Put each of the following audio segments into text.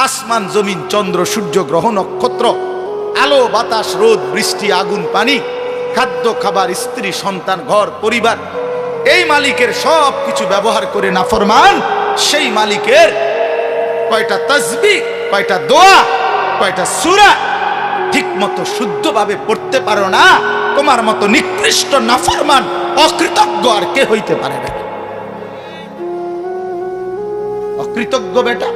আসমান জমিন চন্দ্র সূর্য গ্রহ নক্ষত্র, আলো বাতাস রোদ বৃষ্টি আগুন পানি, খাদ্য খাবার স্ত্রী সন্তান ঘর পরিবার, এই মালিকের সব কিছু ব্যবহার করে নাফরমান সেই মালিকের কয়টা তাসবিহ, কয়টা দোয়া, কয়টা সূরা ঠিক মতো শুদ্ধভাবে পড়তে পারো না, তোমার মতো নিকৃষ্ট নাফরমান অকৃতজ্ঞ আর কে হইতে পারে না? অকৃতজ্ঞ বেটা।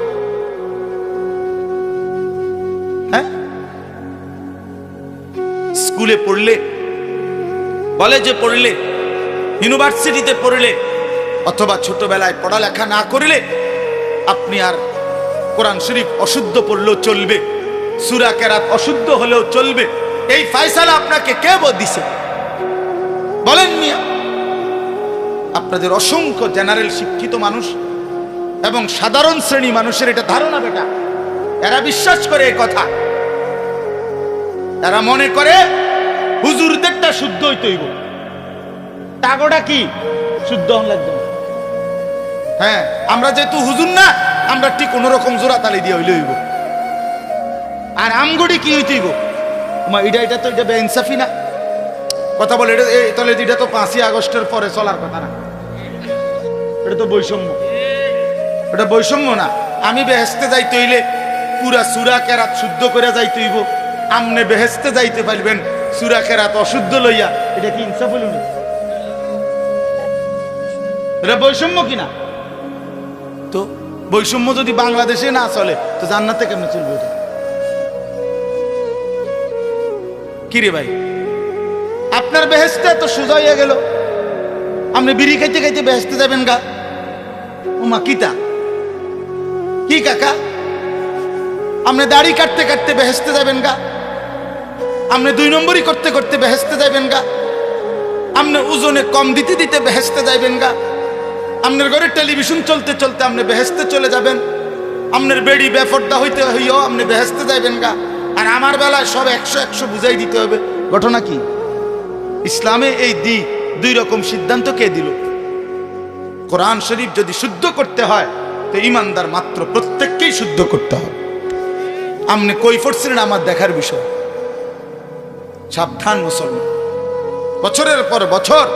হ্যাঁ, স্কুলে পড়লে, কলেজে পড়লে, ইউনিভার্সিটিতে পড়লে অথবা ছোটবেলায় পড়ালেখা না করলে আপনি আর কোরআন শরীফ অশুদ্ধ পড়লেও চলবে, সূরা কেরাত অশুদ্ধ হলেও চলবে, এই ফয়সালা আপনাকে কে দিছে? বলেন মিয়া। আপনাদের অসংখ্য জেনারেল শিক্ষিত মানুষ এবং সাধারণ শ্রেণী মানুষের এটা ধারণা বেটা, এরা বিশ্বাস করে এই কথা, এরা মনে করে হুজুরদেরটা শুদ্ধ হইতে হইব, টাগোটা কি শুদ্ধ হন লাগবে। হ্যাঁ, আমরা যেহেতু হুজুর না, আমরা ঠিক কোন রকম জোড়া তালি দিয়ে হইলে হইব। আর আমগুড়ি কি হইতে হইব? এটা তো এটা বেইনসাফি না কথা বলে, এটা তাহলে এটা তো 5ই আগস্টের পরে চলার কথা না, এটা তো বৈষম্য, এটা বৈষম্য না। আমি বেহেশতে যাইতে হইলে পুরা সূরা কেরাত শুদ্ধ করে যাইতে হইব, আমনে বেহেশতে যাইতে পারবেন সূরা কেরাত অশুদ্ধ লইয়া, এটা কি ইনসাফ হইল না? এটা বৈষম্য কিনা? তো বৈষম্য যদি বাংলাদেশে না চলে তো জান্নাতে কেমনে চলবে? এটা কি রে ভাই, আপনার বেহেশতে তো সোজা হইয়া গেল, আপনি বিড়ি খাইতে খাইতে বেহেশতে যাবেন গা? ওমা কিতা কি কাকা, আপনি দাড়ি কাটতে কাটতে বেহেশতে যাবেন গা? আপনি 2 নম্বরই করতে করতে বেহেশতে যাবেন গা? আপনি ওজনে কম দিতে দিতে বেহেশতে যাবেন গা? আপনার ঘরে টেলিভিশন চলতে চলতে আপনি বেহেশতে চলে যাবেন, আপনার বেড়ি বেফর্দা হইতে হইও আপনি বেহেশতে যাবেন গা? আর আমার বেলায় সব 100 বুঝাই দিতে হবে। ঘটনা কি? ইসলামে এই 2 রকম সিদ্ধান্ত কে দিল? কোরআন শরীফ যদি শুদ্ধ করতে হয় তো ইমানদার মাত্র প্রত্যেককেই শুদ্ধ করতে হবে। আপনি কই পড়ছিলেন আমার দেখার বিষয়। সাবধান মুসলমান, বছরের পর বছর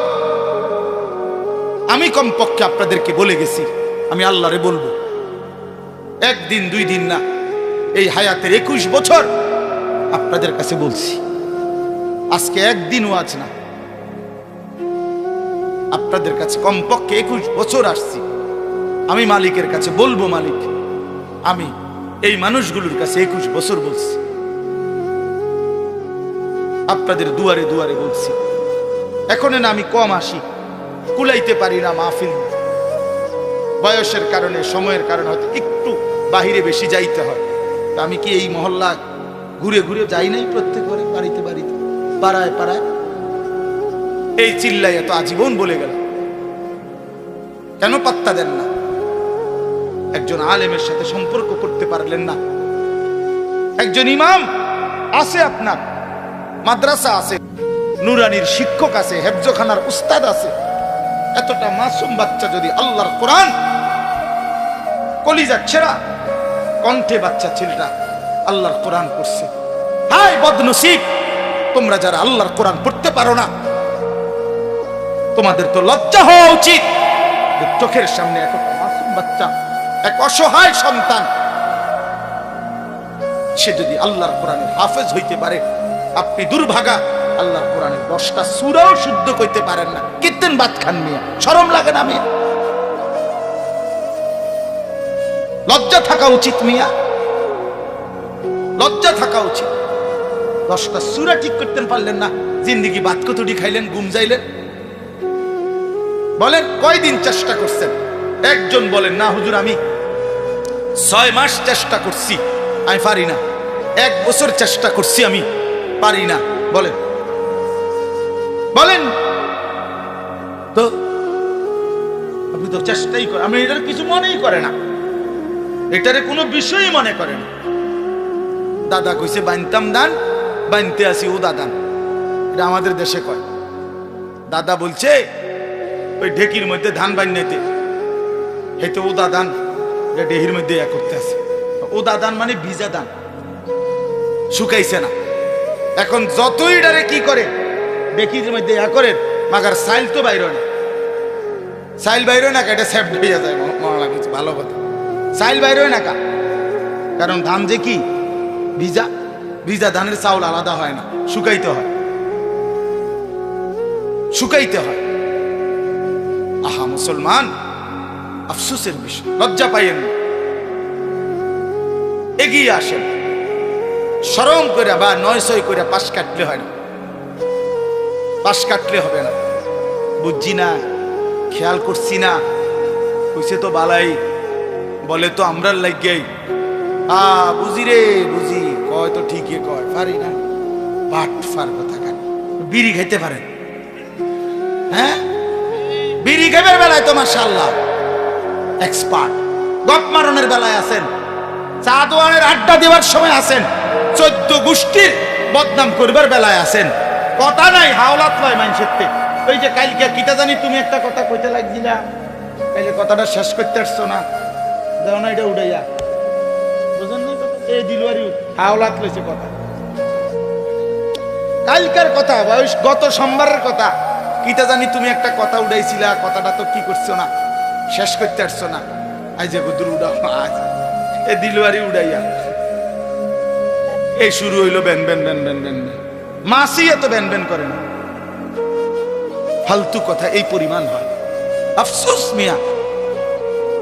আমি কমপক্ষে আপনাদেরকে বলে গেছি, আমি আল্লাহরে বলবো, 1 দিন 2 দিন না, এই হায়াতের 21 বছর আপনাদের কাছে বলছি। আজকে 1 দিন ওয়াজ না, আপনাদের কাছে কমপক্ষে 21 বছর আসছি। আমি মালিকের কাছে বলবো, মালিক আমি এই মানুষগুলোর কাছে 21 বছর বলছি, আপনাদের দুয়ারে দুয়ারে বলছি। এখন না আমি কম আসি, কুলাইতে পারি না মাহফিল, বয়সের কারণে সময়ের কারণে হয়তো একটু বাহিরে বেশি যাইতে হয়। তা আমি কি এই মহল্লা ঘুরে ঘুরে যাই নাই? প্রত্যেক ঘরে বাড়িতে বাড়িতে পাড়ায় পাড়ায় এই চিল্লাই এত আজীবন বলে গেল, কেন পাত্তা দেন না? একজন আলেমের সাথে সম্পর্ক করতে পারলেন না? একজন ইমাম আছে, আপনার মাদ্রাসা আছে, নুরানির শিক্ষক আছে, হেফজখানার উস্তাদ আছে, এতটা মাসুম বাচ্চা যদি আল্লাহর কোরআন কলিজা ছেড়া কণ্ঠে বাচ্চা ছেলেটা আল্লাহর কোরআন পড়ছে, হায় বদনসিব তোমরা যারা আল্লাহর কোরআন পড়তে পারো না, তোমাদের তো লজ্জা হওয়া উচিত। চোখের সামনে এতটা মাসুম বাচ্চা, এক অসহায় সন্তান, সে যদি আল্লাহর কোরআনের হাফেজ হইতে পারে, আপনি দুর্ভাগা আল্লাহর কোরআনের 10টা সূরাও শুদ্ধ করতে পারেন না, কিত্তেন বাত খান মিয়া, শরম লাগে না মিয়া? লজ্জা থাকা উচিত মিয়া, লজ্জা থাকা উচিত। 10টা সূরা ঠিক করতে পারলেন না, জিন্দেগি বাত কতটি খাইলেন, ঘুম যাইলেন? বলেন কয়দিন চেষ্টা করছেন? একজন বলেন না হুজুর আমি 6 মাস চেষ্টা করছি, আমি পারি না। 1 বছর চেষ্টা করছি, আমি পারি না। বলেন বলেন তো, আপনি তো চেষ্টাই করেন, আমি এটার কিছু মনেই করে না, এটারে কোনো বিষয়ই মনে করে না। দাদা কইছে বানতাম দান, বানতে আসি ও দাদান, এটা আমাদের দেশে কয়। দাদা বলছে ওই ঢেকির মধ্যে ধান বান্নাইতে, হেতে ও দাদান ডেহির মধ্যে করতে আছে, ওদা দান মানে ভিজা দান, শুকাইছে না। এখন যতই ডারে কি করে দেখি যে মধ্যে ইয়া করে মাগার সাইল তো বাইর হয় না, সাইল বাইর হয় না, এটা সেফট হয়ে যায়। মনে লাগছে ভালো কথা, সাইল বাইর হয় না কা, কারণ ধান যে কি ভিজা, ভিজা ধানের চাউল আলাদা হয় না, শুকাইতে হয়, শুকাইতে হয়। আহা মুসলমান, আফসোসের বিষয়, লজ্জা পাইয়েন না, এগিয়ে আসেন, শরম করে বা 900 করে পাশ কাটলে হয় না, পাশ কাটলে হবে না। বুঝছি না, খেয়াল করছি না, কইছে তো বালাই, বলে তো আমরার লাগিয়াই। বুঝি রে বুঝি, কয় তো ঠিকই কয়, পারি না বাট ফার কথা কান। বিড়ি খাইতে পারেন? হ্যাঁ, বিড়ি খাইবার বেলায় তো মাশাআল্লাহ এক্সপার্ট, গপ মারনের বেলায় আছেন, চা দোয়ানের আড্ডা দেওয়ার সময় আছেন, 14 গোষ্ঠীর বদনাম করবার বেলায় আছেন। কথা নাই, হাওলাত লয় মানুষের তে। ওই যে কালকে কিতা জানি তুমি একটা কথা কইতে লাগছিলা, কালকে কথাটা শেষ করতে আসছো না, যাও না এটা উড়াইয়া, বুঝেন না কথা, এই দিলওয়ারি হাওলাত লইছে কথা, কালকার কথা, বয়স গত সোমবারের কথা, কিতা জানি তুমি একটা কথা উড়াইছিলা, কথাটা তো কি করছো না, শেষ করতে আসছো না, আজ যে গুদুর উড়াও, আজ এই দিলওয়ারি উড়াইয়া এই শুরু হইলো ব্যান ব্যান ব্যান ব্যান ব্যান। মাসি এত ব্যান ব্যান করে না, ফালতু কথা এই পরিমাণ হয়। আফসোস মিয়া,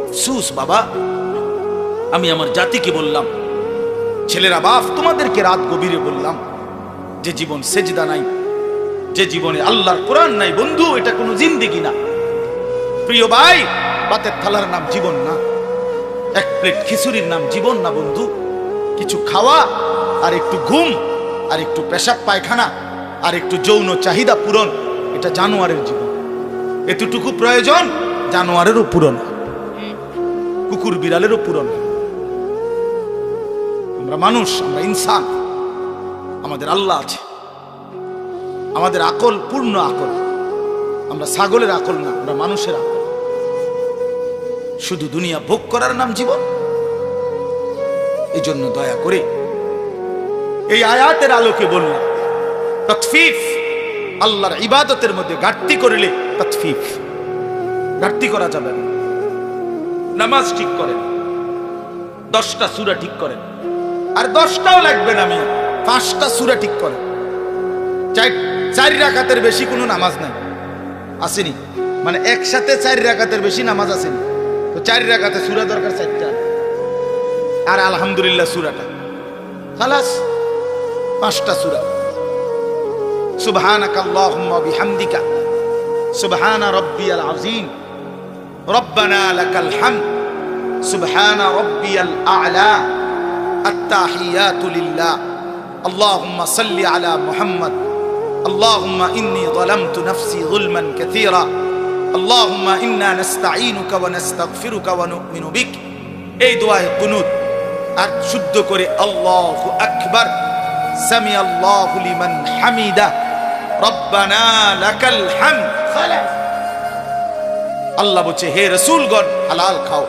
আফসোস বাবা। আমি আমার জাতিকে বললাম, ছেলেরা বাপ, তোমাদেরকে রাত গভীরে বললাম, যে জীবন সেজদা নাই, যে জীবনে আল্লাহর কোরআন নাই, বন্ধু এটা কোনো জিন্দেগি না। প্রিয় ভাই, ভাতের থালার নাম জীবন না, এক প্লেট খিচুড়ির নাম জীবন না বন্ধু। কিছু খাওয়া আর একটু ঘুম আর একটু পেশাব পায়খানা আর একটু যৌন চাহিদা পূরণ, এটা জানোয়ারের জীবন। এতটুকু প্রয়োজন জানোয়ারেরও পূরণ, কুকুর বিড়ালেরও পূরণ। আমরা মানুষ, আমরা ইনসান, আমাদের আল্লাহ আছে, আমাদের আকল পূর্ণ আকল, আমরা ছাগলের আকল না, আমরা মানুষের আকল। শুধু দুনিয়া ভোগ করার নাম জীবন। এই জন্য দয়া করে এই আয়াতের আলোকে বললাম, ততফিফ, আল্লাহর ইবাদতের মধ্যে ঘাটতি করলে ততফিফ, ঘাটতি করা যাবে না। নামাজ ঠিক করেন, 10টা সূরা ঠিক করেন, আর 10টাও লাগবে না, আমি 5টা সূরা ঠিক করেন। 4 রাকাতের বেশি কোনো নামাজ নাই, আসেনি, মানে একসাথে 4 রাকাতের বেশি নামাজ আসেনি, তো 4 রাকাতে সূরা দরকার 4টা, আর আলহামদুলিল্লাহ সূরাটা খালাস, 5টা সূরা। সুবহানাকাল্লাহুম্মা বিহামদিকা, সুবহানা রাব্বিয়াল আযীম, রব্বানা লাকাল হামদ, সুবহানা রাব্বিয়াল আ'লা, আত-তাহিয়াতু লিল্লাহ, আল্লাহুম্মা সাল্লি আলা মুহাম্মদ, আল্লাহুম্মা ইন্নী যালামতু নাফসি যুলমান কাসীরা, আল্লাহুম্মা ইন্না নাস্তাঈনুকা ওয়া নাস্তাগফিরুকা ওয়া নু'মিনু বিক। এই দোয়ায়ে কুনুত, আর শুদ্ধ করে আল্লাহু আকবার, সামি আল্লাহু লিমান হামিদা, রব্বানা লাকাল হামদ। খালাস। আল্লাহ বলছে, হে রাসূলগণ হালাল খাও।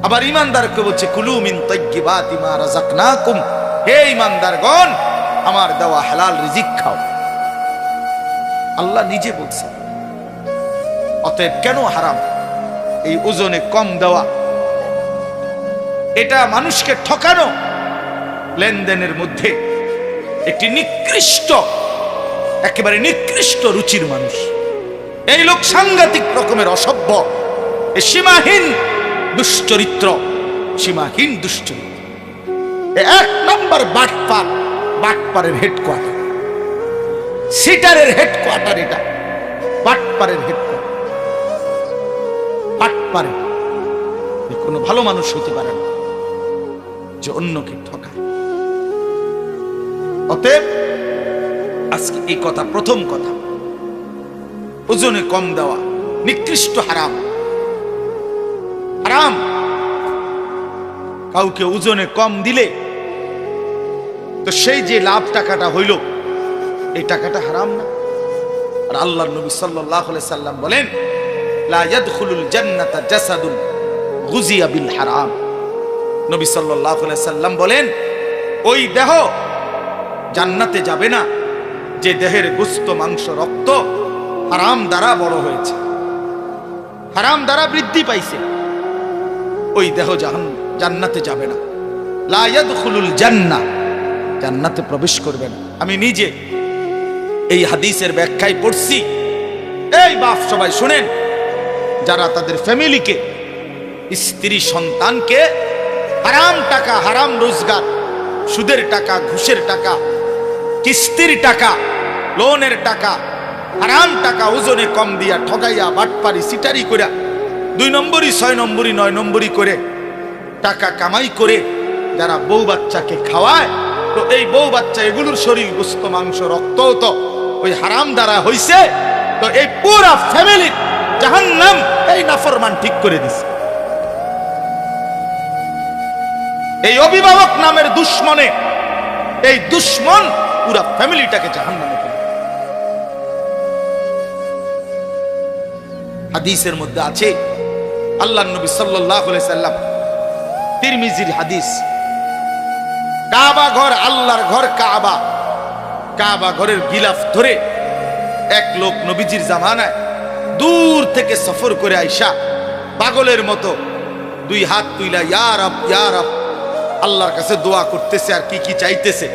আবার ঈমানদারকে বলছে, কুলু মিন তাইয়্যিবাতি মা রাযাকনাকুম, হে ঈমানদারগণ আমার দেওয়া হালাল রিজিক খাও। আল্লাহ নিজে বলছে। অতএব কেন হারাম? এই ওজনে কম দেওয়া, এটা মানুষকে ঠকানো, লেনদেনের মধ্যে একটি নিকৃষ্ট, একেবারে নিকৃষ্ট রুচির মানুষ। এই লোক সাংঘাতিক রকমের অসভ্য, এই সীমাহীন দুশ্চরিত্র, সীমাহীন দুশ্চরিত্র। 1 নম্বর বাটপার, বাটপারের হেডকোয়ার্টার, সিটারের হেডকোয়ার্টার, এটা বাটপারের হেডকোয়ার্টার। বাটপারে কোনো ভালো মানুষ হইতে পারে না যে অন্যকে ঠকায়। অতএব আজকে এই কথা, প্রথম কথা, ওজনে কম দেওয়া নিকৃষ্ট, হারাম, হারাম। কাউকে ওজনে কম দিলে তো সেই যে লাভ টাকাটা হইল, এই টাকাটা হারাম না? আর আল্লাহর নবী সাল্লাল্লাহু আলাইহি সাল্লাম বলেন, লা ইয়াদখুলুল জান্নাতা জাসাদুন গুযিয়া বিল হারাম। নবী সাল্লাল্লাহু আলাইহি সাল্লাম বলেন, ওই দেহ জান্নাতে যাবে না যে দেহের গোশত মাংস রক্ত হারাম দ্বারা বড় হয়েছে, হারাম দ্বারা বৃদ্ধি পাইছে। ওই দেহ জান্নাতে যাবে না। লা ইয়াদখুলুল জান্নাহ, জান্নাতে প্রবেশ করবে না। আমি নিজে এই হাদিসের ব্যাখ্যায় পড়ছি। এই বাপ সবাই শুনেন, যারা তাদের ফ্যামিলিকে, স্ত্রী সন্তানকে হারাম টাকা, হারাম রোজগার, সুদের টাকা, ঘুষের টাকা, কিস্তির টাকা, লোনের টাকা, হারাম টাকা ওজনে কম দিয়া ঠগাইয়া বাটপারি সিটারি করে 2 নম্বরই 6 নম্বরই 9 নম্বরই করে টাকা কামাই করে যারা বউ বাচ্চাকে খাওয়ায়, তো এই বউ বাচ্চা এগুলোর শরীর গোশত মাংস রক্ত তো ওই হারাম দ্বারা হইছে। তো এই পুরা ফ্যামিলির জাহান্নাম এই নাফরমান ঠিক করে দিছে। এই অভিভাবক নামের দুশ্মনে, এই দুশ্মন পুরা ফ্যামিলিটাকে জাহান্নামে ফেলে। হাদিসের মধ্যে আছে, আল্লাহর নবী সাল্লাল্লাহু আলাইহি সাল্লাম, তিরমিজির হাদিস, কাবা ঘর, আল্লাহর ঘর কাবা, কাবা ঘরের গিলাফ ধরে এক লোক নবীজির জামানায় দূর থেকে সফর করে আইসা পাগলের মতো 2 হাত তুইলা ইয়া রব ইয়া রব আল্লাহর কাছে দোয়া করতেছে আর কি কি চাইতেছে।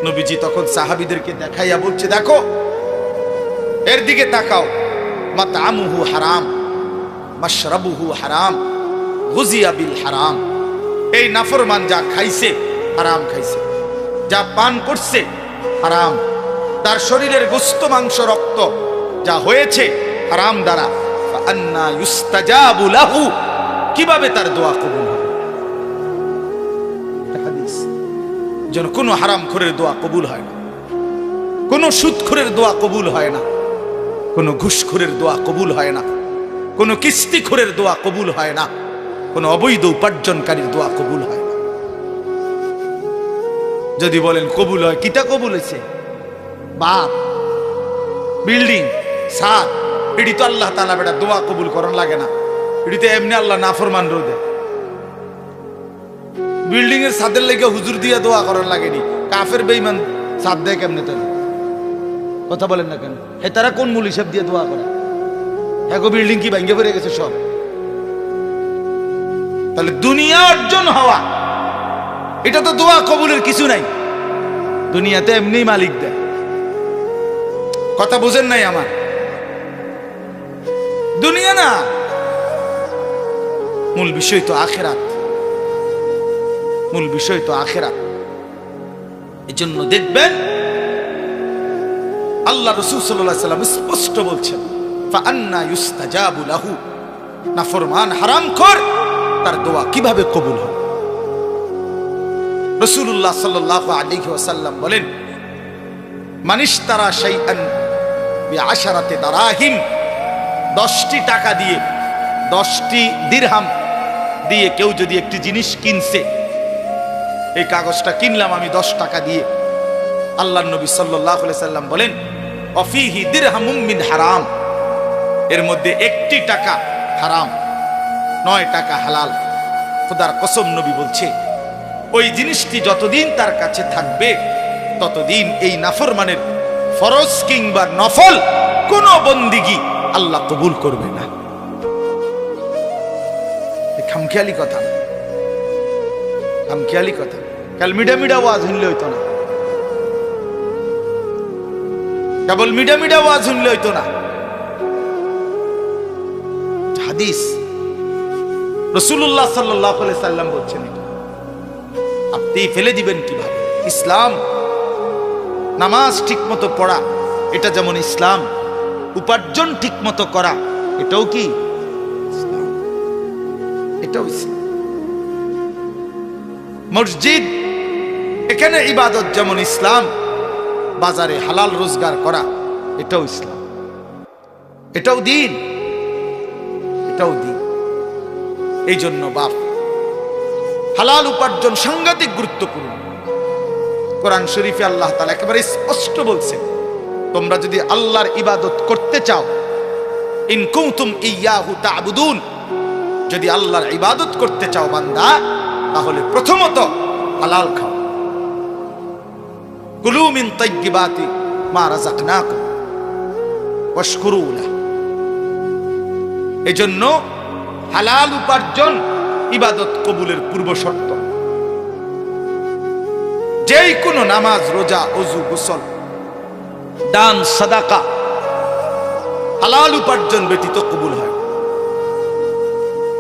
নবীজি তখন সাহাবীদেরকে দেখাইয়া বলছে, দেখো এর দিকে তাকাও, মাতআমুহু হারাম, মাশরাবুহু হারাম, গুজিয়া বিল হারাম। এই নাফরমান যা খাইছে হারাম খাইছে, যা পান করছে হারাম, তার শরীরের গোশত মাংস রক্ত যা হয়েছে হারাম দ্বারা। ফাআন্না ইউস্তাজাবু লাহু, কিভাবে তার দোয়া কবুল হবে? হাদিস, যেন কোনো হারামখোরের দোয়া কবুল হয় না, কোনো সুদখোরের দোয়া কবুল হয় না, কোনো ঘুষখোরের দোয়া কবুল হয় না, কোনো কিস্তিখোরের দোয়া কবুল হয় না, কোনো অবৈধ উপার্জনকারীর দোয়া কবুল হয় না। যদি বলেন কবুল হয়, কিটা কবুল হয়েছে? বাপ, বিল্ডিং, ছাদ, এটি তো আল্লাহ তাআলা বেটা দোয়া কবুল করার লাগে না, এটি তো এমনি আল্লাহ নাফরমান রোদে। বিল্ডিং এর ছাদের লেগে হুজুর দিয়ে দোয়া করার লাগেনি। কাফের বেঈমান ছাদ দেয় কেমনে? তাহলে কথা বলেন না কেন? হে তারা কোন মূল হিসাব দিয়ে দোয়া করে? হ্যাঁ, বিল্ডিং কি ভেঙে পড়ে গেছে সব? তাহলে দুনিয়া অর্জন হওয়া, এটা তো দোয়া কবুলের কিছু নাই। দুনিয়াতে এমনি মালিক দেয়। কথা বুঝেন নাই আমার? দুনিয়া না, মূল বিষয় তো আখিরাত, মূল বিষয় তো আখিরাত। এজন্য দেখবেন আল্লাহ রাসূল সাল্লাল্লাহু আলাইহি ওয়াসাল্লাম স্পষ্ট বলছেন, ফাআন্না ইউস্তাজাবু লাহু, নাফরমান হারামখোর তার দোয়া কিভাবে কবুল হবে? রাসূলুল্লাহ সাল্লাল্লাহু আলাইহি ওয়াসাল্লাম বলেন, মানিশতারা শাইআন বিআশারাতি দারাহিম, 10টি টাকা দিয়ে, 10টি দিরহাম দিয়ে কেউ যদি একটি জিনিস কিনছে, এই কাগজটা কিনলাম আমি 10 টাকা দিয়ে, আল্লাহর নবী সাল্লাল্লাহু আলাইহি সাল্লাম বলেন, অফিহি দিরহামুম মিন হারাম, এর মধ্যে 1টি টাকা হারাম, 9 টাকা হালাল। খোদার কসম, নবী বলছে ওই জিনিসটি যতদিন তার কাছে থাকবে ততদিন এই নাফরমানের ফরজ কিংবা নফল কোন বন্দিগি আল্লাহ কবুল করবে না। খামখেয়ালি কথা, খামখেয়ালি কথা। কাল মিডা মিডা ওয়াজ শুনলে হইতো না, কেবল মিডা মিডা ওয়াজ শুনলে হইতো না। হাদিস, রাসূলুল্লাহ সাল্লাল্লাহু আলাইহি সাল্লাম বলছেন, আপনি ফেলে দিবেন কিভাবে? ইসলাম, নামাজ ঠিকমতো পড়া এটা যেমন ইসলাম, উপার্জন ঠিকমতো করা এটাও কি ইসলাম, এটাও ইসলাম। মসজিদ, এখানে ইবাদত যেমন ইসলাম, বাজারে হালাল রোজগার করা এটাও ইসলাম, এটাও দ্বীন, এটাও দ্বীন। এই জন্য বাপ, হালাল উপার্জন সাংঘাতিক গুরুত্বপূর্ণ। কোরআন শরীফে আল্লাহ তাআলা একেবারে স্পষ্ট বলছেন, তোমরা যদি আল্লাহর ইবাদত করতে চাও, ইন কুনতুম ইয়াহু তা'বুদুন, যদি আল্লাহর ইবাদত করতে চাও বান্দা, তাহলে প্রথমত হালাল খাও। কুলু মিন তাইয়্যিবাতি মা রাযাকনাকুম ওয়াশকুরু লাহু। এজন্য হালাল উপার্জন ইবাদত কবুলের পূর্ব শর্ত। যেই কোনো নামাজ, রোজা, ওযু, গোসল, দান, সাদাকা হালাল উপার্জন ব্যতীত কবুল হয়।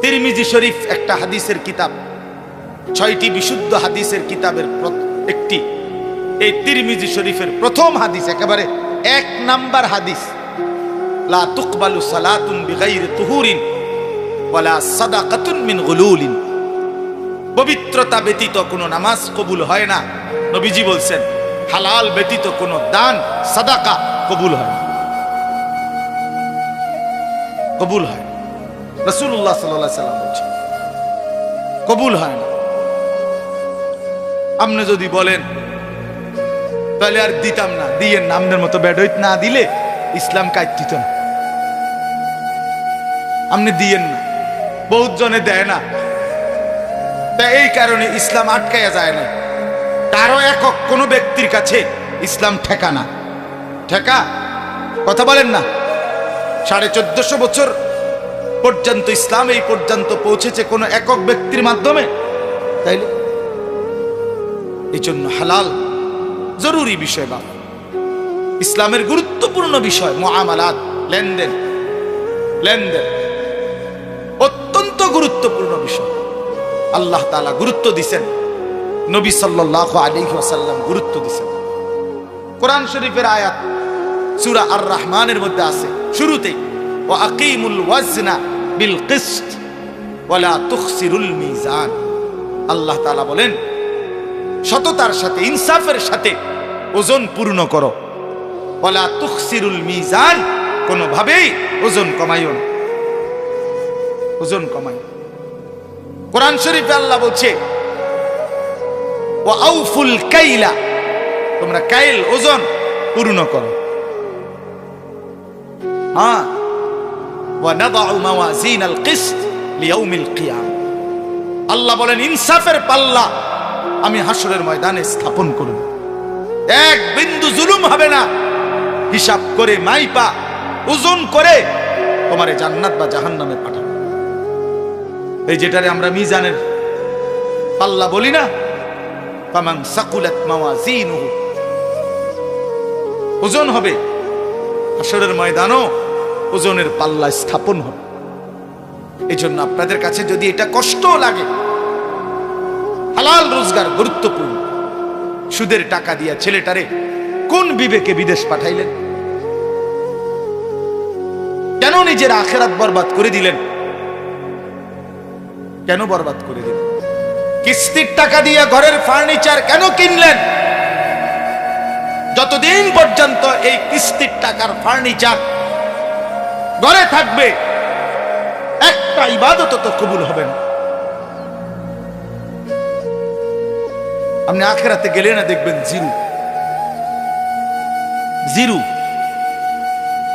তিরমিজি শরীফ একটা হাদিসের কিতাব, 6টি বিশুদ্ধ হাদিসের কিতাবের একটি। এই তিরমিজি শরীফের প্রথম হাদিস, একেবারে 1 নাম্বার হাদিস, লা তুকবালু সালাতুন বিগাইরি তুহুরিন ওয়ালা সাদাকাতুন মিন গুলুলিন। পবিত্রতা ব্যতীত কোনো নামাজ কবুল হয় না। নবীজি বলছেন হালাল ব্যতীত কোনো দান, সাদাকা কবুল হয় না, কবুল হয় না। রাসূলুল্লাহ সাল্লাল্লাহু আলাইহি সাল্লাম বলছেন কবুল হয় না। আপনি যদি বলেন তাহলে আর দিতাম না, দিয়েন না, আপনার মতো বেডইত না দিলে ইসলাম কাজ দিত না। আপনি দিয়েন না, বহুত জনে দেয় না, তাই এই কারণে ইসলাম আটকায়া যায় না। কারো একক কোনো ব্যক্তির কাছে ইসলাম ঠেকা না। ঠেকা কথা বলেন না। 1450 বছর পর্যন্ত ইসলাম এই পর্যন্ত পৌঁছেছে কোনো একক ব্যক্তির মাধ্যমে, তাইলে এই জন্য হালাল জরুরি বিষয়। বাবা, ইসলামের গুরুত্বপূর্ণ বিষয় মুআমালাত, লেনদেন, লেনদেন অত্যন্ত গুরুত্বপূর্ণ বিষয়। আল্লাহ তাআলা গুরুত্ব দিয়েছেন, নবী সাল্লাল্লাহু আলাইহি ওয়াসাল্লাম গুরুত্ব দিয়েছেন। কোরআন শরীফের আয়াত সূরা আর রহমানের মধ্যে আছে শুরুতেই, ওয়া আকিমুল ওয়াজনা বিল কিসত ওয়া লা তুখসিরুল মিজান। আল্লাহ তাআলা বলেন সততার সাথে, ইনসাফের সাথে ওজন পূর্ণ করো। ওয়া লা তুখসিরুল মিজান, কোনোভাবেই ওজন কমাইও না, ওজন কমাই। কোরআন শরীফে আল্লাহ বলছে ওয়া আউফুল কাইলা, তোমরা কাইল ওজন পূর্ণ করো। হ্যাঁ, ওয়া নাদাউ মাওয়াজিনাল কিসত লিয়াউমিল কিয়ামah। আল্লাহ বলেন ইনসাফের পাল্লা আমি হাসরের ময়দানে স্থাপন করব। এক বিন্দু জুলুম হবে না। হিসাব করে, মাইপা, ওজন করে তোমারে জান্নাত বা জাহান্নামে পাঠাবো। এই যেটারে আমরা মিজানের পাল্লা বলি না, ফামান সাকুলাত মাওয়াজিনুহু, ওজন হবে। হাসরের ময়দানও ওজনের পাল্লা স্থাপন হবে। এই জন্য আপনাদের কাছে যদি এটা কষ্ট লাগে, হালাল রোজগার গুরুত্বপূর্ণ। সুদের টাকা দিয়া ছেলেটারে কোন বিবেকে বিদেশ পাঠাইলেন? কেন নিজের আখিরাত বরবাদ করে দিলেন? কেন বরবাদ করে দিলেন? কিস্তির টাকা দিয়ে ঘরের ফার্নিচার কেন কিনলেন? যতদিন পর্যন্ত এই কিস্তির টাকার ফার্নিচার ঘরে থাকবে, একটা ইবাদত তো কবুল হবে না। আপনি আখিরাতে গেলে না দেখবেন জিরো, জিরো।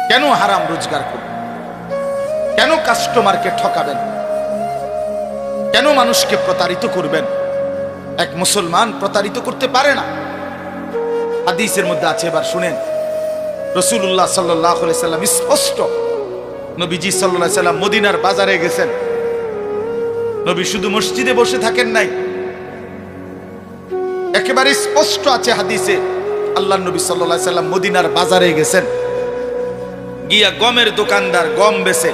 কেন হারাম রোজগার করবেন? কেন কাস্টমারকে ঠকাবেন? কেন মানুষকে প্রতারিত করবেন? এক মুসলমান প্রতারিত করতে পারে না। হাদিসের মধ্যে আছে, এবার শুনেন। রাসূলুল্লাহ সাল্লাল্লাহু আলাইহি সাল্লাম স্পষ্ট, নবীজি সাল্লাল্লাহু আলাইহি সাল্লাম মদিনার বাজারে গেছেন। নবী শুধু মসজিদে বসে থাকেন নাই, একেবারে স্পষ্ট আছে হাদিসে, আল্লাহর নবী সাল্লাল্লাহু আলাইহি সাল্লাম মদিনার বাজারে গেছেন, গিয়া গমের দোকানদার গম বেচে,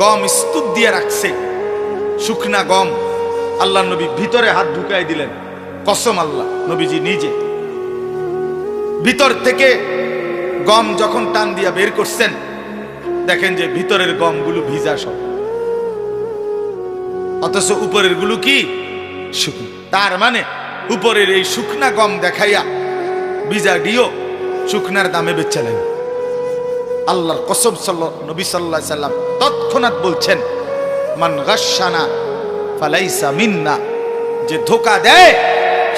গম স্তূপ দিয়ে রাখছে, শুকনা গম। আল্লাহর নবী ভিতরে হাত ঢুকাই দিলেন, কসম আল্লাহ, নবীজি নিজে ভিতর থেকে গম যখন টান দিয়া বের করছেন, দেখেন যে ভিতরের গমগুলো ভিজা সব, অথচ উপরের গুলো কি শুকনো। তার মানে উপরের এই শুকনা গম দেখাইয়া ভিজা ডিও শুকনার দামে বেচলেন। আল্লাহর কসম, নবী সাল্লাল্লাহু আলাইহি সাল্লাম তৎক্ষণাৎ বলছেন, মান গাশশানা ফালাইসা মিন্না, যে ধোঁকা দেয়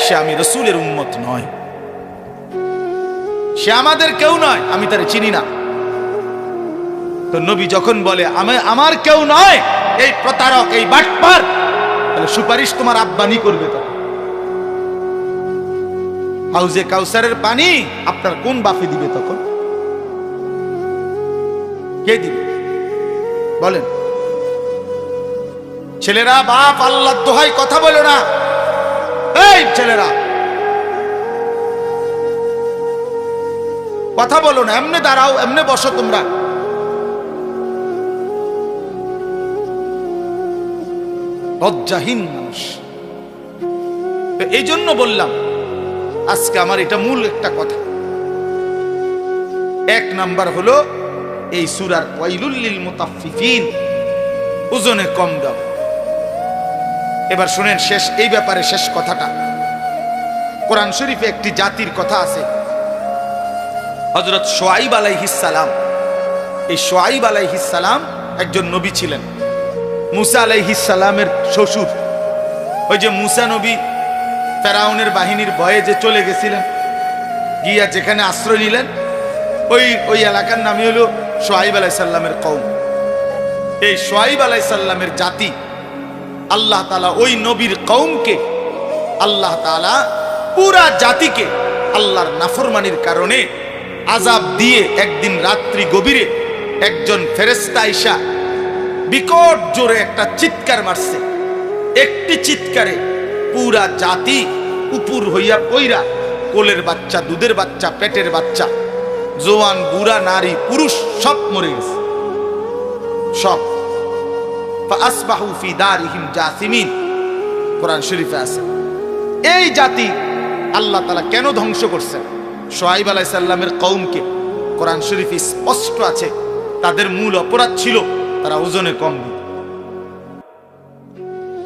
সে আমি রাসূলের উম্মত নয়, সে আমাদের কেউ নয়, আমি তারে চিনি না। তো নবী যখন বলে আমার কেউ নয়, এই প্রতারক, এই বাটপার, তাহলে সুপারিশ তোমার আব্বানি করবে। তখন হাউজে কাউসারের পানি আপনার কোন বাপে দিবে? তখন কে দিবে বলেন? ছেলেরা, বাপ আল্লাহর দোহাই কথা বলো না। এই ছেলেরা, কথা বলো না, এমনে দাঁড়াও, এমনে বসো। তোমরা লজ্জাহীন মানুষ। এই জন্য বললাম আজকে আমার এটা মূল একটা কথা। এক নাম্বার হলো এই সূরার ওয়াইলুল লিল মুতাফফিফিন, ওজনে কম দাও। এবার শুনেন শেষ, এই ব্যাপারে শেষ কথাটা। কোরআন শরীফে একটি জাতির কথা আছে, হযরত শুআয়ব আলাইহিস সালাম। এই শুআয়ব আলাইহিস সালাম একজন নবী ছিলেন, মুসা আলাইহিস সালামের শ্বশুর। ওই যে মুসা নবী ফেরাউনের বাহিনীর ভয়ে যে চলে গেছিলেন, গিয়া যেখানে আশ্রয় নিলেন, ওই এলাকার নামই হলো শুআয়ব আলাইহিস সালামের কওম। এই শুআয়ব আলাইহিস সালামের জাতি, আল্লাহ তাআলা ওই নবীর কওমকে, আল্লাহ তাআলা পুরা জাতিকে আল্লাহর নাফরমানির কারণে আযাব দিয়ে একদিন রাত্রি গভীরে একজন ফেরেশতা আইসা বিকট জোরে একটা চিৎকার মারছে। একটি চিৎকারে পুরা জাতি উপর হইয়া পইরা, কোলের বাচ্চা, দুধের বাচ্চা, পেটের বাচ্চা, জওয়ান, বুড়া, নারী, পুরুষ সব মরে গেছে, সব। ফাসবাহু ফি দারিহিম জাসিমিন, কোরআন শরীফে আছে। এই জাতি আল্লাহ তাআলা কেন ধ্বংস করছেন? শুআয়ব আলাইহিস সালামের কওমকে কোরআন শরীফে স্পষ্ট আছে, তাদের মূল অপরাধ ছিল তারা ওজনে কম দিত।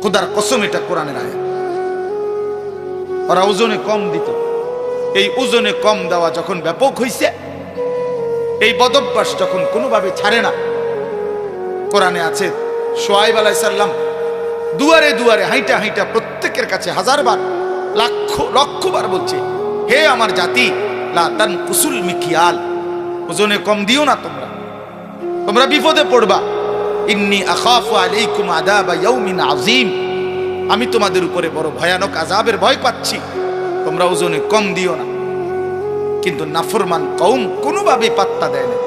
খোদার কসম, এটা কোরআনের আয়াত। ওরা ওজনে কম দিত। এই ওজনে কম দেওয়া যখন ব্যাপক হইছে, এই বদভ্যাস যখন কোনোভাবে ছাড়ে না, কোরআনে আছে শুআয়ব আলাইহিস সালাম দুয়ারে দুয়ারে হাইটা হাইটা প্রত্যেকের কাছে হাজারবার, লক্ষবার বলছে, হে আমার জাতি, লা তানকুসুল মিকিয়াল, ওজনে কম দিও না, তোমরা বিপদে পড়বা। ইন্নী আখাফু আলাইকুম আযাবা ইয়াউমিন আযীম, আমি তোমাদের উপরে বড় ভয়ানক আযাবের ভয় পাচ্ছি, তোমরা ওজনে কম দিও না। কিন্তু নাফরমান কওম কোনোভাবে পাত্তা দেয় না,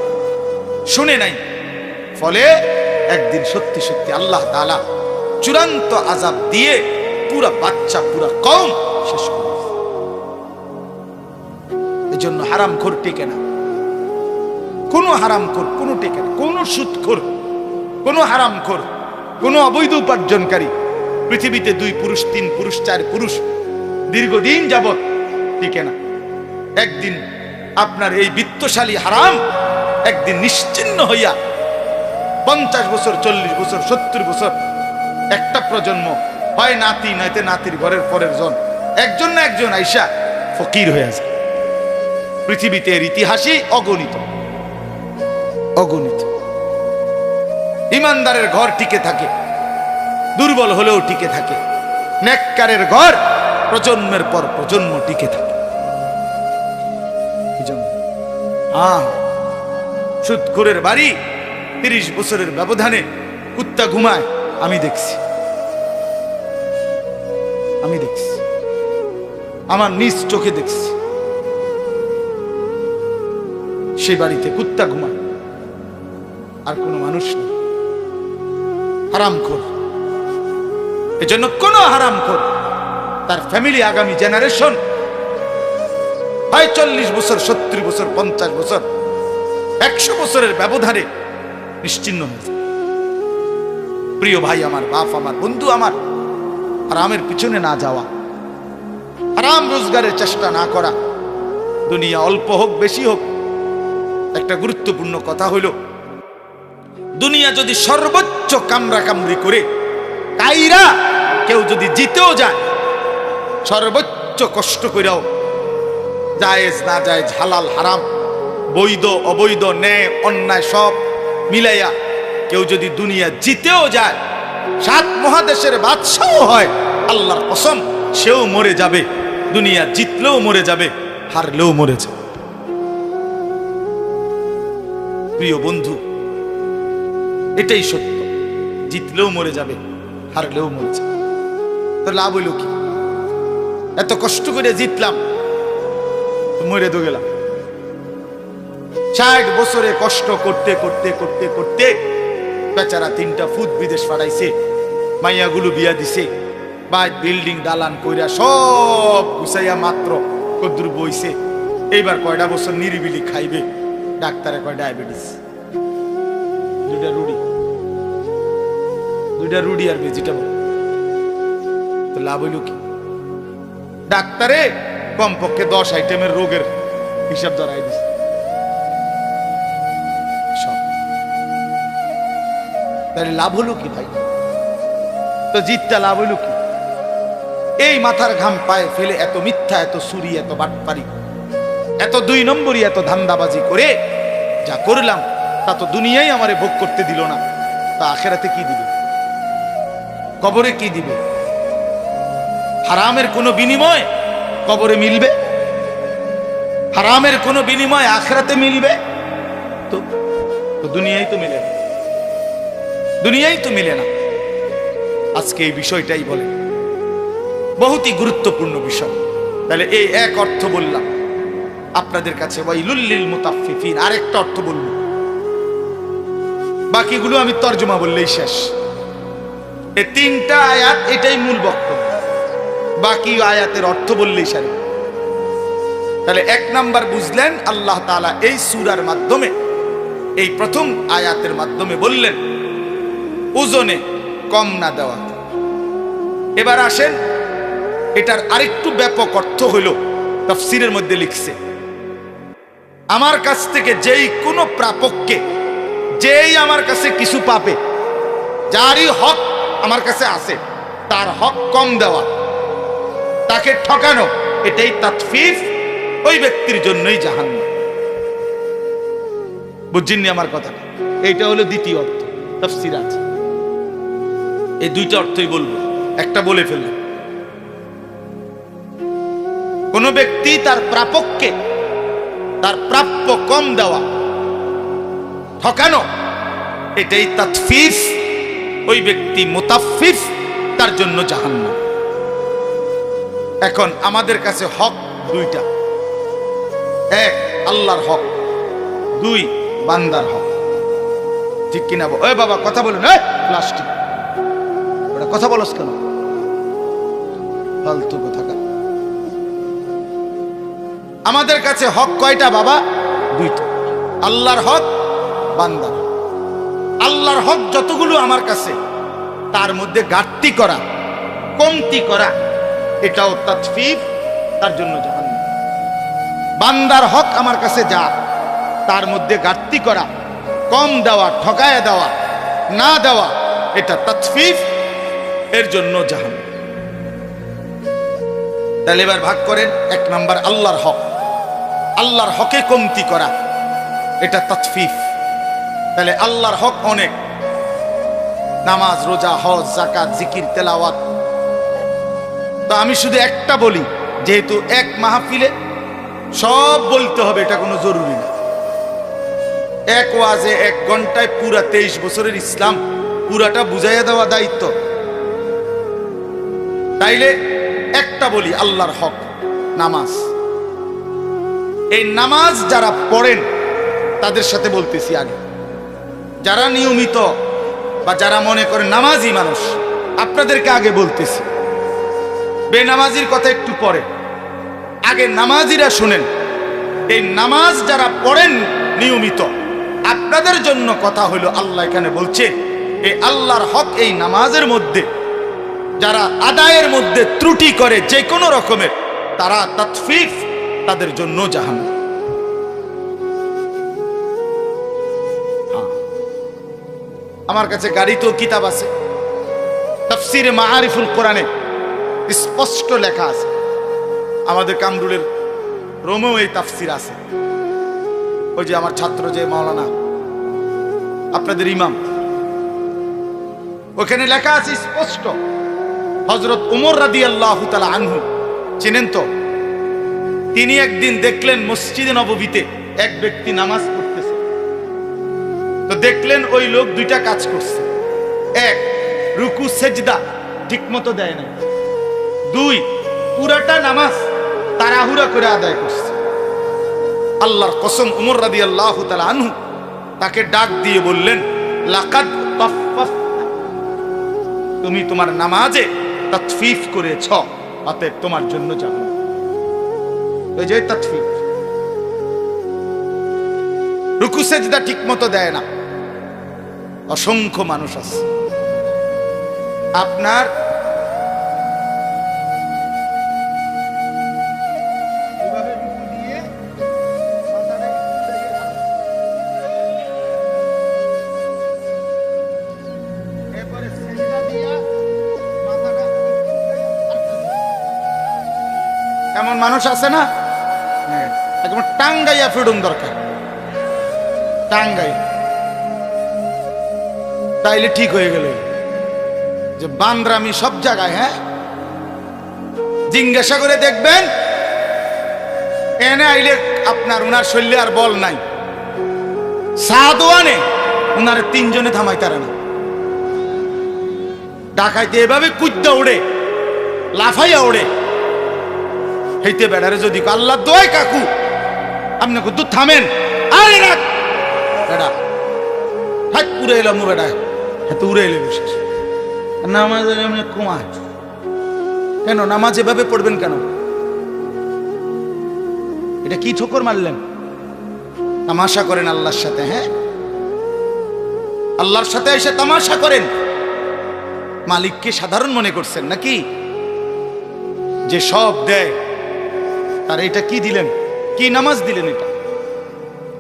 শুনে নাই। ফলে একদিন সত্যি সত্যি আল্লাহ তাআলা চূড়ান্ত আযাব দিয়ে পুরা বাচ্চা, পুরা কওম শেষ করে দিয়েছে। এজন্য হারামখোর টিকে না, কোন হারামখোর কোনো টিকে না, কোন সুদখোর, কোন হারামখোর, কোন অবৈধ উপার্জনকারী পৃথিবীতে 2 পুরুষ, 3 পুরুষ, 4 পুরুষ দীর্ঘদিন যাবত টিকে না। একদিন আপনার এই বিত্তশালী হারাম একদিন নিশ্চিহ্ন হইয়া 50 বছর, 40 বছর, 70 বছর, একটা প্রজন্ম, হয় নাতি নয়তো নাতির ঘরের পরের জন, একজন না একজন আইসা ফকির হয়ে আছে। পৃথিবীতে এর ইতিহাসই অগণিত, অগণিত। ইমানদারের ঘর টিকে থাকে, দুর্বল হলেও টিকে থাকে। নেককারের ঘর প্রজন্মের পর প্রজন্ম টিকে থাকে। সুদখোরের বাড়ি 30 বছরের ব্যবধানে কুত্তা ঘুমায়, আমি দেখছি, আমার নিজ চোখে দেখছি। সেই বাড়িতে কুত্তা ঘুমায়, আর কোনো মানুষ নেই। হারামখোর। এজন্য কোন হারামখোর তার ফ্যামিলি, আগামী জেনারেশন হয় 40 বছর, 70 বছর, 50 বছর, 100 বছরের ব্যবধানে নিশ্চিহ্ন হয়েছে। প্রিয় ভাই আমার, বাপ আমার, বন্ধু আমার, হারামের পিছনে না যাওয়া, হারাম রোজগারের চেষ্টা না করা, দুনিয়া অল্প হোক বেশি হোক। একটা গুরুত্বপূর্ণ কথা হইল, দুনিয়া যদি সর্বোচ্চ কামরা কামড়ি করে কাইরা কেউ যদি জিতেও যায়, সর্বোচ্চ কষ্ট করেও, জায়েজ না জায়েজ, হালাল হারাম, বৈধ অবৈধ, ন্যায় অন্যায় সব মিলাইয়া কেউ যদি দুনিয়া জিতেও যায়, 7 মহাদেশের বাদশাও হয়, আল্লাহর কসম সেও মরে যাবে। দুনিয়া জিতলেও মরে যাবে, হারলেও মরে যাবে। প্রিয় বন্ধু, এটাই সত্য, জিতলেও মরে যাবে, হারলেও মরে যাবে। তো লাভ হইল কি? এত কষ্ট করে জিতলাম, মরে তো গেলাম। 60 বছরে কষ্ট করতে করতে করতে করতে বেচারা 3টা ফুট বিদেশ পাঠাইছে, মাইয়াগুলো বিয়া দিছে, বাড়ি বিল্ডিং দালান কইরা সব গুছাইয়া মাত্র কদ্দুর বইছে। এইবার কয়টা বছর নিরিবিলি খাইবে, ডাক্তারে কয় ডায়াবেটিস। 2টা রুডি আর ভেজিটেবল। তো লাভ হইল কি? ডাক্তারে কমপক্ষে 10 আইটেমের রোগের হিসাব ধরাই দিছে। তাহলে লাভ হলো কি ভাই? তো জিতটা লাভ হইল কি? এই মাথার ঘাম পায়ে ফেলে এত মিথ্যা, এত চুরি, এত বাটপারি, এত 2 নম্বরই, এত ধান্দাবাজি করে যা করলাম তা তো দুনিয়াই আমারে ভোগ করতে দিল না, তা আখেরাতে কি দিবে? কবরে কি দিবে? হারামের কোনো বিনিময় কবরে মিলবে? হারামের কোনো বিনিময় আখেরাতে মিলবে? তো দুনিয়াই তো মিলে না, দুনিয়াই তো মিলে না। আজকে এই বিষয়টাই বলে, বহুতই গুরুত্বপূর্ণ বিষয়। তাহলে এই এক অর্থ বললাম আপনাদের কাছে, ওয়াইলুল লিল মুতাফফিফিন। আরেকটা অর্থ বলব, বাকিগুলো আমি তর্জমা বললেই শেষ। এই 3টা আয়াত, এটাই মূল বক্তব্য, বাকি আয়াতের অর্থ বললেই সারি। তাহলে 1 নাম্বার বুঝলেন, আল্লাহ তাআলা এই সূরার মাধ্যমে, এই প্রথম আয়াতের মাধ্যমে বললেন ওজনে কম না দেওয়া। এবার আসেন, এটার আরেকটু ব্যাপক অর্থ হইল তাফসীরের মধ্যে লিখছে, আমার কাছ থেকে যেই কোনো প্রাপককে, যেই আমার কাছে কিছু পাবে, যারই হক আমার কাছে আছে, তার হক কম দেওয়া, তাকে ঠকানো, এটাই তাতফিফ, ওই ব্যক্তির জন্যই জাহান্নাম। বুঝছেননি আমার কথা? এইটা হলো দ্বিতীয় অর্থ, তাফসীর আছে। এই 2টা অর্থই বলবো, একটা বলে ফেললাম। কোন ব্যক্তি তার প্রাপককে তার প্রাপ্য কম দেওয়া, ঠকানো, এটাই তাতফিফ, ওই ব্যক্তি মুতাফফিফ, তার জন্য জাহান্নাম। এখন আমাদের কাছে হক 2টা, 1 আল্লাহর হক, 2 বান্দার হক। ঠিক কিনা? ওই বাবা কথা বলুন, প্লাস্টিক ওটা কথা বলস কেন? ফালতু কথা। আমাদের কাছে হক কয়টা বাবা? 2টা, আল্লাহর হক, বান্দার। আল্লাহর হক যতগুলো আমার কাছে, তার মধ্যে ঘাটতি করা, কমতি করা, এটাও তাতফিফ, তার জন্য জাহান্নাম। বান্দার হক আমার কাছে যা, তার মধ্যে ঘাটতি করা, কম দেওয়া, ঠকায় দেওয়া, না দেওয়া, এটা তাতফিফ, এর জন্য জাহান্নাম। তাহলে এবার ভাগ করেন। 1 নাম্বার আল্লাহর হক, আল্লাহর হকে কমতি করা, এটা তাতফিফ। তাহলে আল্লাহর হক অনেক, নামাজ, রোজা, হজ, যাকাত, জিকির, তেলাওয়াত। তো আমি শুধু একটা বলি, যেহেতু এক মাহফিলে সব বলতে হবে, এটা কোনো জরুরি না। এক ওয়াজে 1 ঘন্টায় পুরা 23 বছরের ইসলাম পুরাটা বুঝাইয়া দেওয়া দায়িত্ব। তাইলে একটা বলি, আল্লাহর হক নামাজ। এই নামাজ যারা পড়েন তাদের সাথে বলতেছি আগে, যারা নিয়মিত বা যারা মনে করেন নামাজি মানুষ, আপনাদেরকে আগে বলতেছি। বেনামাজির কথা একটু পরে, আগে নামাজিরা শুনেন। এই নামাজ যারা পড়েন নিয়মিত, আপনাদের জন্য কথা হলো, আল্লাহ এখানে বলছে এই আল্লাহর হক, এই নামাজের মধ্যে যারা আদায়ের মধ্যে ত্রুটি করে যে কোনো রকমের, তারা তাতফিফ, তাদের জন্য জাহান্নাম। আমার কাছে গাড়িতেও কিতাব আছে, তাফসীরে মাআরিফুল কোরআনে স্পষ্ট লেখা আছে। আমাদের কামরুলের রোমেও এই তাফসীর আছে। ওই যে আমার ছাত্র যে মাওলানা, আপনাদের ইমাম, ওখানে লেখা আছে স্পষ্ট, হযরত উমর রাদিয়াল্লাহু তাআলা আনহু, চিনেন তো? তিনি একদিন দেখলেন মসজিদে নববীতে এক ব্যক্তি নামাজ পড়তেছে। তো দেখলেন ওই লোক 2টা কাজ করছে। 1, রুকু সেজদা ঠিক মতো দেয় না, দুই, পুরাটা নামাজ তাড়াহুড়া করে আদায় করছে। আল্লাহর কসম, উমর রাদিয়াল্লাহু তাআলা আনহু তাকে ডাক দিয়ে বললেন, লাকাদ তাফফাফতা, তুমি তোমার নামাজে তাতফিফ করেছ, অতএব তোমার জন্য জাহান্নাম। ওই যে তাতফিফ, রুকু সেজদা ঠিক মতো দেয় না। অসংখ্য মানুষ আছে আপনার এমন মানুষ আছে না, একদম টাঙ্গাইয়া ফিডুম দরকার, টাঙ্গাই, তাইলে ঠিক হয়ে গেল। যে বান্দরামি সব জায়গায়, হ্যাঁ, জিজ্ঞাসা করে দেখবেন এনে আইলে আপনার উনার শৈলী আর বল নাই, সাদওয়ানে উনার তিনজনে থামাই তারা না, ডাকাইতে এভাবে কুদ্দা উড়ে, লাফাইয়া উড়ে। হেইতে বেড়ারে যদি আল্লাহ দোয় কাকু আপনি কুদ্দু থামেন, আরে না বেড়া হাত উড়ে এলাম, বেড়া হাতে উড়ে এলে বসে নামাজ কমায় কেন? নামাজ এভাবে পড়বেন কেন? এটা কি ঠোকর মারলেন? তামাশা করেন আল্লাহর সাথে, হ্যাঁ, আল্লাহর সাথে এসে তামাশা করেন। মালিককে সাধারণ মনে করছেন নাকি? যে সব দেয় তার এটা কি দিলেন? কি নামাজ দিলেন? এটা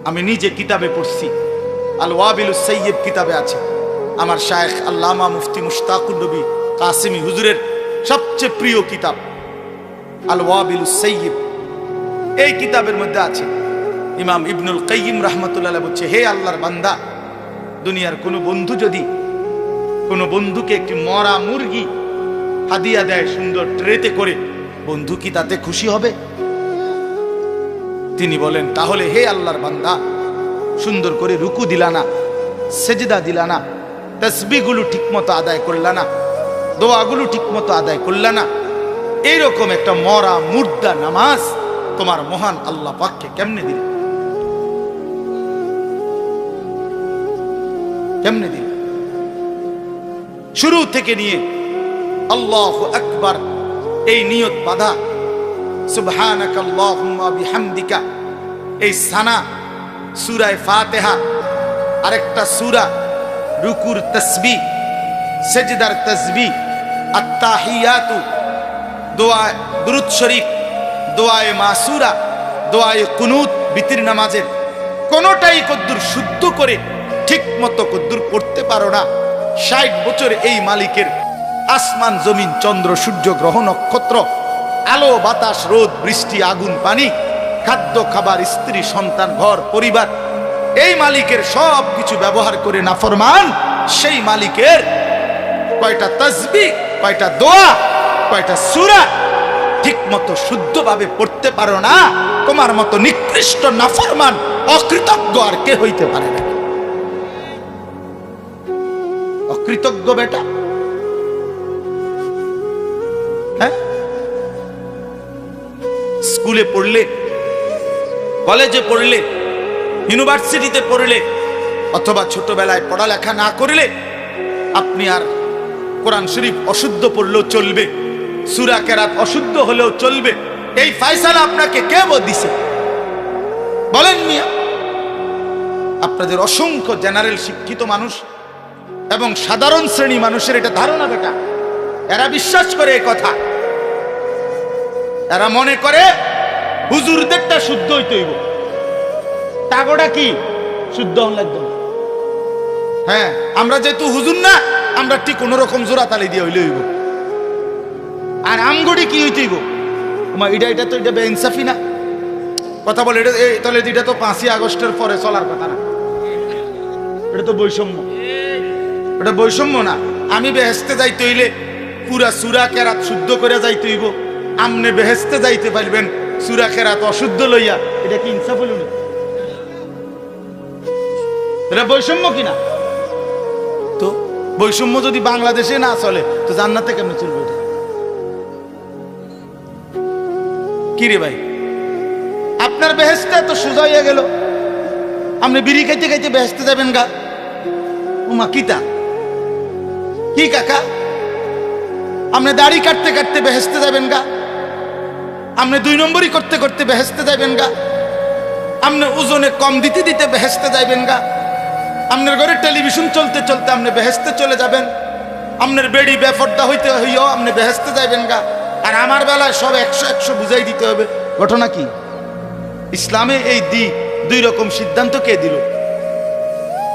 আমি নিজে কিতাবে পড়ছি, আল ওয়াবিলুস সাইয়্যিব কিতাবে আছে। আমার শায়েখ আল্লামা মুফতি মুশতাকুর নবী কাসিমি হুজুরের সবচেয়ে প্রিয় কিতাব আল ওয়াবিলুস সাইয়্যিব। এই কিতাবের মধ্যে আছে, ইমাম ইবনুল কাইয়িম রাহমাতুল্লাহ আলাইহি বলছে, হে আল্লাহর বান্দা, দুনিয়ার কোনো বন্ধু যদি কোনো বন্ধুকে একটি মরা মুরগি হাদিয়া দেয় সুন্দর ট্রেতে করে, বন্ধু কি তাতে খুশি হবে? তিনি বলেন, তাহলে হে আল্লাহর বান্দা, সুন্দর করে রুকু দিলা না, সেজদা দিলা না, তাসবিহগুলো ঠিকমতো আদায় করলা না, দোয়াগুলো ঠিকমতো আদায় করলা না, এইরকম একটা মরা মুর্দা নামাজ তোমার মহান আল্লাহ পাককে কেমনে দিলে? কেমনে দিলে? শুরু থেকে নিয়ে আল্লাহু আকবার এই নিয়ত বাঁধা, সুবহানাকাল্লাহুম্মা বিহামদিকা, এই সানা, সূরা ফাতিহা, আরেকটা সূরা, রুকুর তাসবিহ, সেজদার তাসবিহ, আত-তাহিয়াতু, দোয়া দুরূদ শরীফ, দোয়ায়ে মাসুরা, দোয়ায়ে কুনুত, বিতির নামাজের কোনোটাই কদ্দুর শুদ্ধ করে ঠিক মতো কদ্দুর পড়তে পারো না, ৬০ বছর এই মালিকের আসমান জমিন চন্দ্র সূর্য গ্রহ নক্ষত্র, আলো বাতাস রোদ বৃষ্টি আগুন পানি, খাদ্য খাবার স্ত্রী সন্তান ঘর পরিবার, এই মালিকের সব কিছু ব্যবহার করে নাফরমান সেই মালিকের কয়টা তাসবিহ, কয়টা দোয়া, কয়টা সূরা ঠিক মতো শুদ্ধভাবে পড়তে পারো না, তোমার মতো নিকৃষ্ট নাফরমান অকৃতজ্ঞ আর কে হইতে পারে না? অকৃতজ্ঞ বেটা, হ্যাঁ। স্কুলে পড়লে, কলেজে পড়লে, ইউনিভার্সিটিতে পড়লে, অথবা ছোটবেলায় পড়ালেখা না করলে আপনি আর কোরআন শরীফ অশুদ্ধ পড়লেও চলবে, সূরা কেরাত অশুদ্ধ হলেও চলবে, এই ফয়সালা আপনাকে কে দিছে? বলেন মিয়া। আপনাদের অসংখ্য জেনারেল শিক্ষিত মানুষ এবং সাধারণ শ্রেণী মানুষের এটা ধারণা বেটা, এরা বিশ্বাস করে এই কথা, এরা মনে করে হুজুরদেরটা শুদ্ধ হইতে হইব, তাগোটা কি শুদ্ধ হন লাগবে। হ্যাঁ, আমরা যেহেতু হুজুর না, আমরা ঠিক কোন রকম জোড়া তালি দিয়ে হইলে হইব। আর আমগড়ি কি হইতে হইব? এটা তো এটা বেইনসাফি না? কথা বলে এটা, তাহলে এটা তো ৫ই আগস্টের পরে চলার কথা না, এটা তো বৈষম্য। এটা বৈষম্য না। আমি বেহেস্তে যাইতে হইলে পুরা সূরা কেরাত শুদ্ধ করে যাইতে হইব, আমনে বেহেস্তে যাইতে পারবেন সূরা কেরাত অশুদ্ধ লইয়া, এটা কি ইনসাফ হইল না? এটা বৈষম্য কিনা? তো বৈষম্য যদি বাংলাদেশে না চলে তো জান্নাতে কেমনে চলবে? এটা কি রে ভাই, আপনার বেহেশতে তো সোজা হয়ে গেল, আপনি বিড়ি খাইতে খাইতে বেহেশতে যাবেন গা? উমা কিতা কি কাকা, আপনি দাড়ি কাটতে কাটতে বেহেশতে যাবেন গা? আপনি 2 নম্বরই করতে করতে বেহেশতে যাবেন গা? আপনি ওজনে কম দিতে দিতে বেহেশতে যাবেন গা? আপনার ঘরে টেলিভিশন চলতে চলতে আপনি বেহেশতে চলে যাবেন? আপনার বেড়ি বেফর্দা হইতে হইও আপনি বেহেশতে যাবেন গা? আর আমার বেলায় সব 100 বুঝাই দিতে হবে। ঘটনা কি? ইসলামে এই 2 রকম সিদ্ধান্ত কে দিল?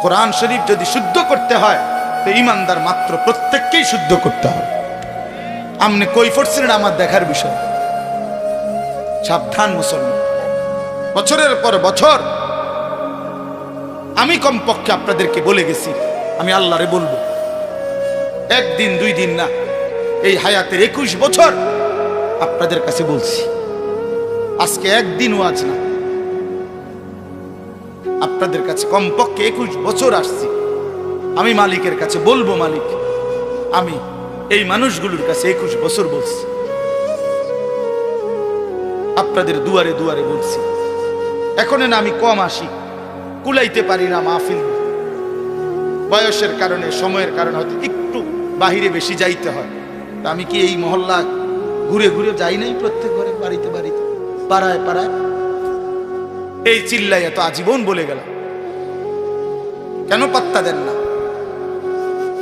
কোরআন শরীফ যদি শুদ্ধ করতে হয় তো ইমানদার মাত্র প্রত্যেককেই শুদ্ধ করতে হবে। আপনি কই পড়ছিলেন আমার দেখার বিষয়। সাবধান মুসলমান, বছরের পর বছর আমি কমপক্ষে আপনাদেরকে বলে গেছি, আমি আল্লাহরে বলবো, 1 দিন 2 দিন না, এই হায়াতের 21 বছর আপনাদের কাছে বলছি। আজকে 1 দিন ওয়াজ না, আপনাদের কাছে কমপক্ষে 21 বছর আসছি। আমি মালিকের কাছে বলবো, মালিক আমি এই মানুষগুলোর কাছে 21 বছর বলছি, আপনাদের দুয়ারে দুয়ারে বলছি। এখন না আমি কম আসি, কুলাইতে পারি না মাহফিল, বয়সের কারণে সময়ের কারণে হয়তো একটু বাহিরে বেশি যাইতে হয়। তা আমি কি এই মহল্লা ঘুরে ঘুরে যাই নাই? প্রত্যেক ঘরে, বাড়িতে বাড়িতে, পাড়ায় পাড়ায় এই চিল্লাই এত আজীবন বলে গেল, কেন পাত্তা দেন না?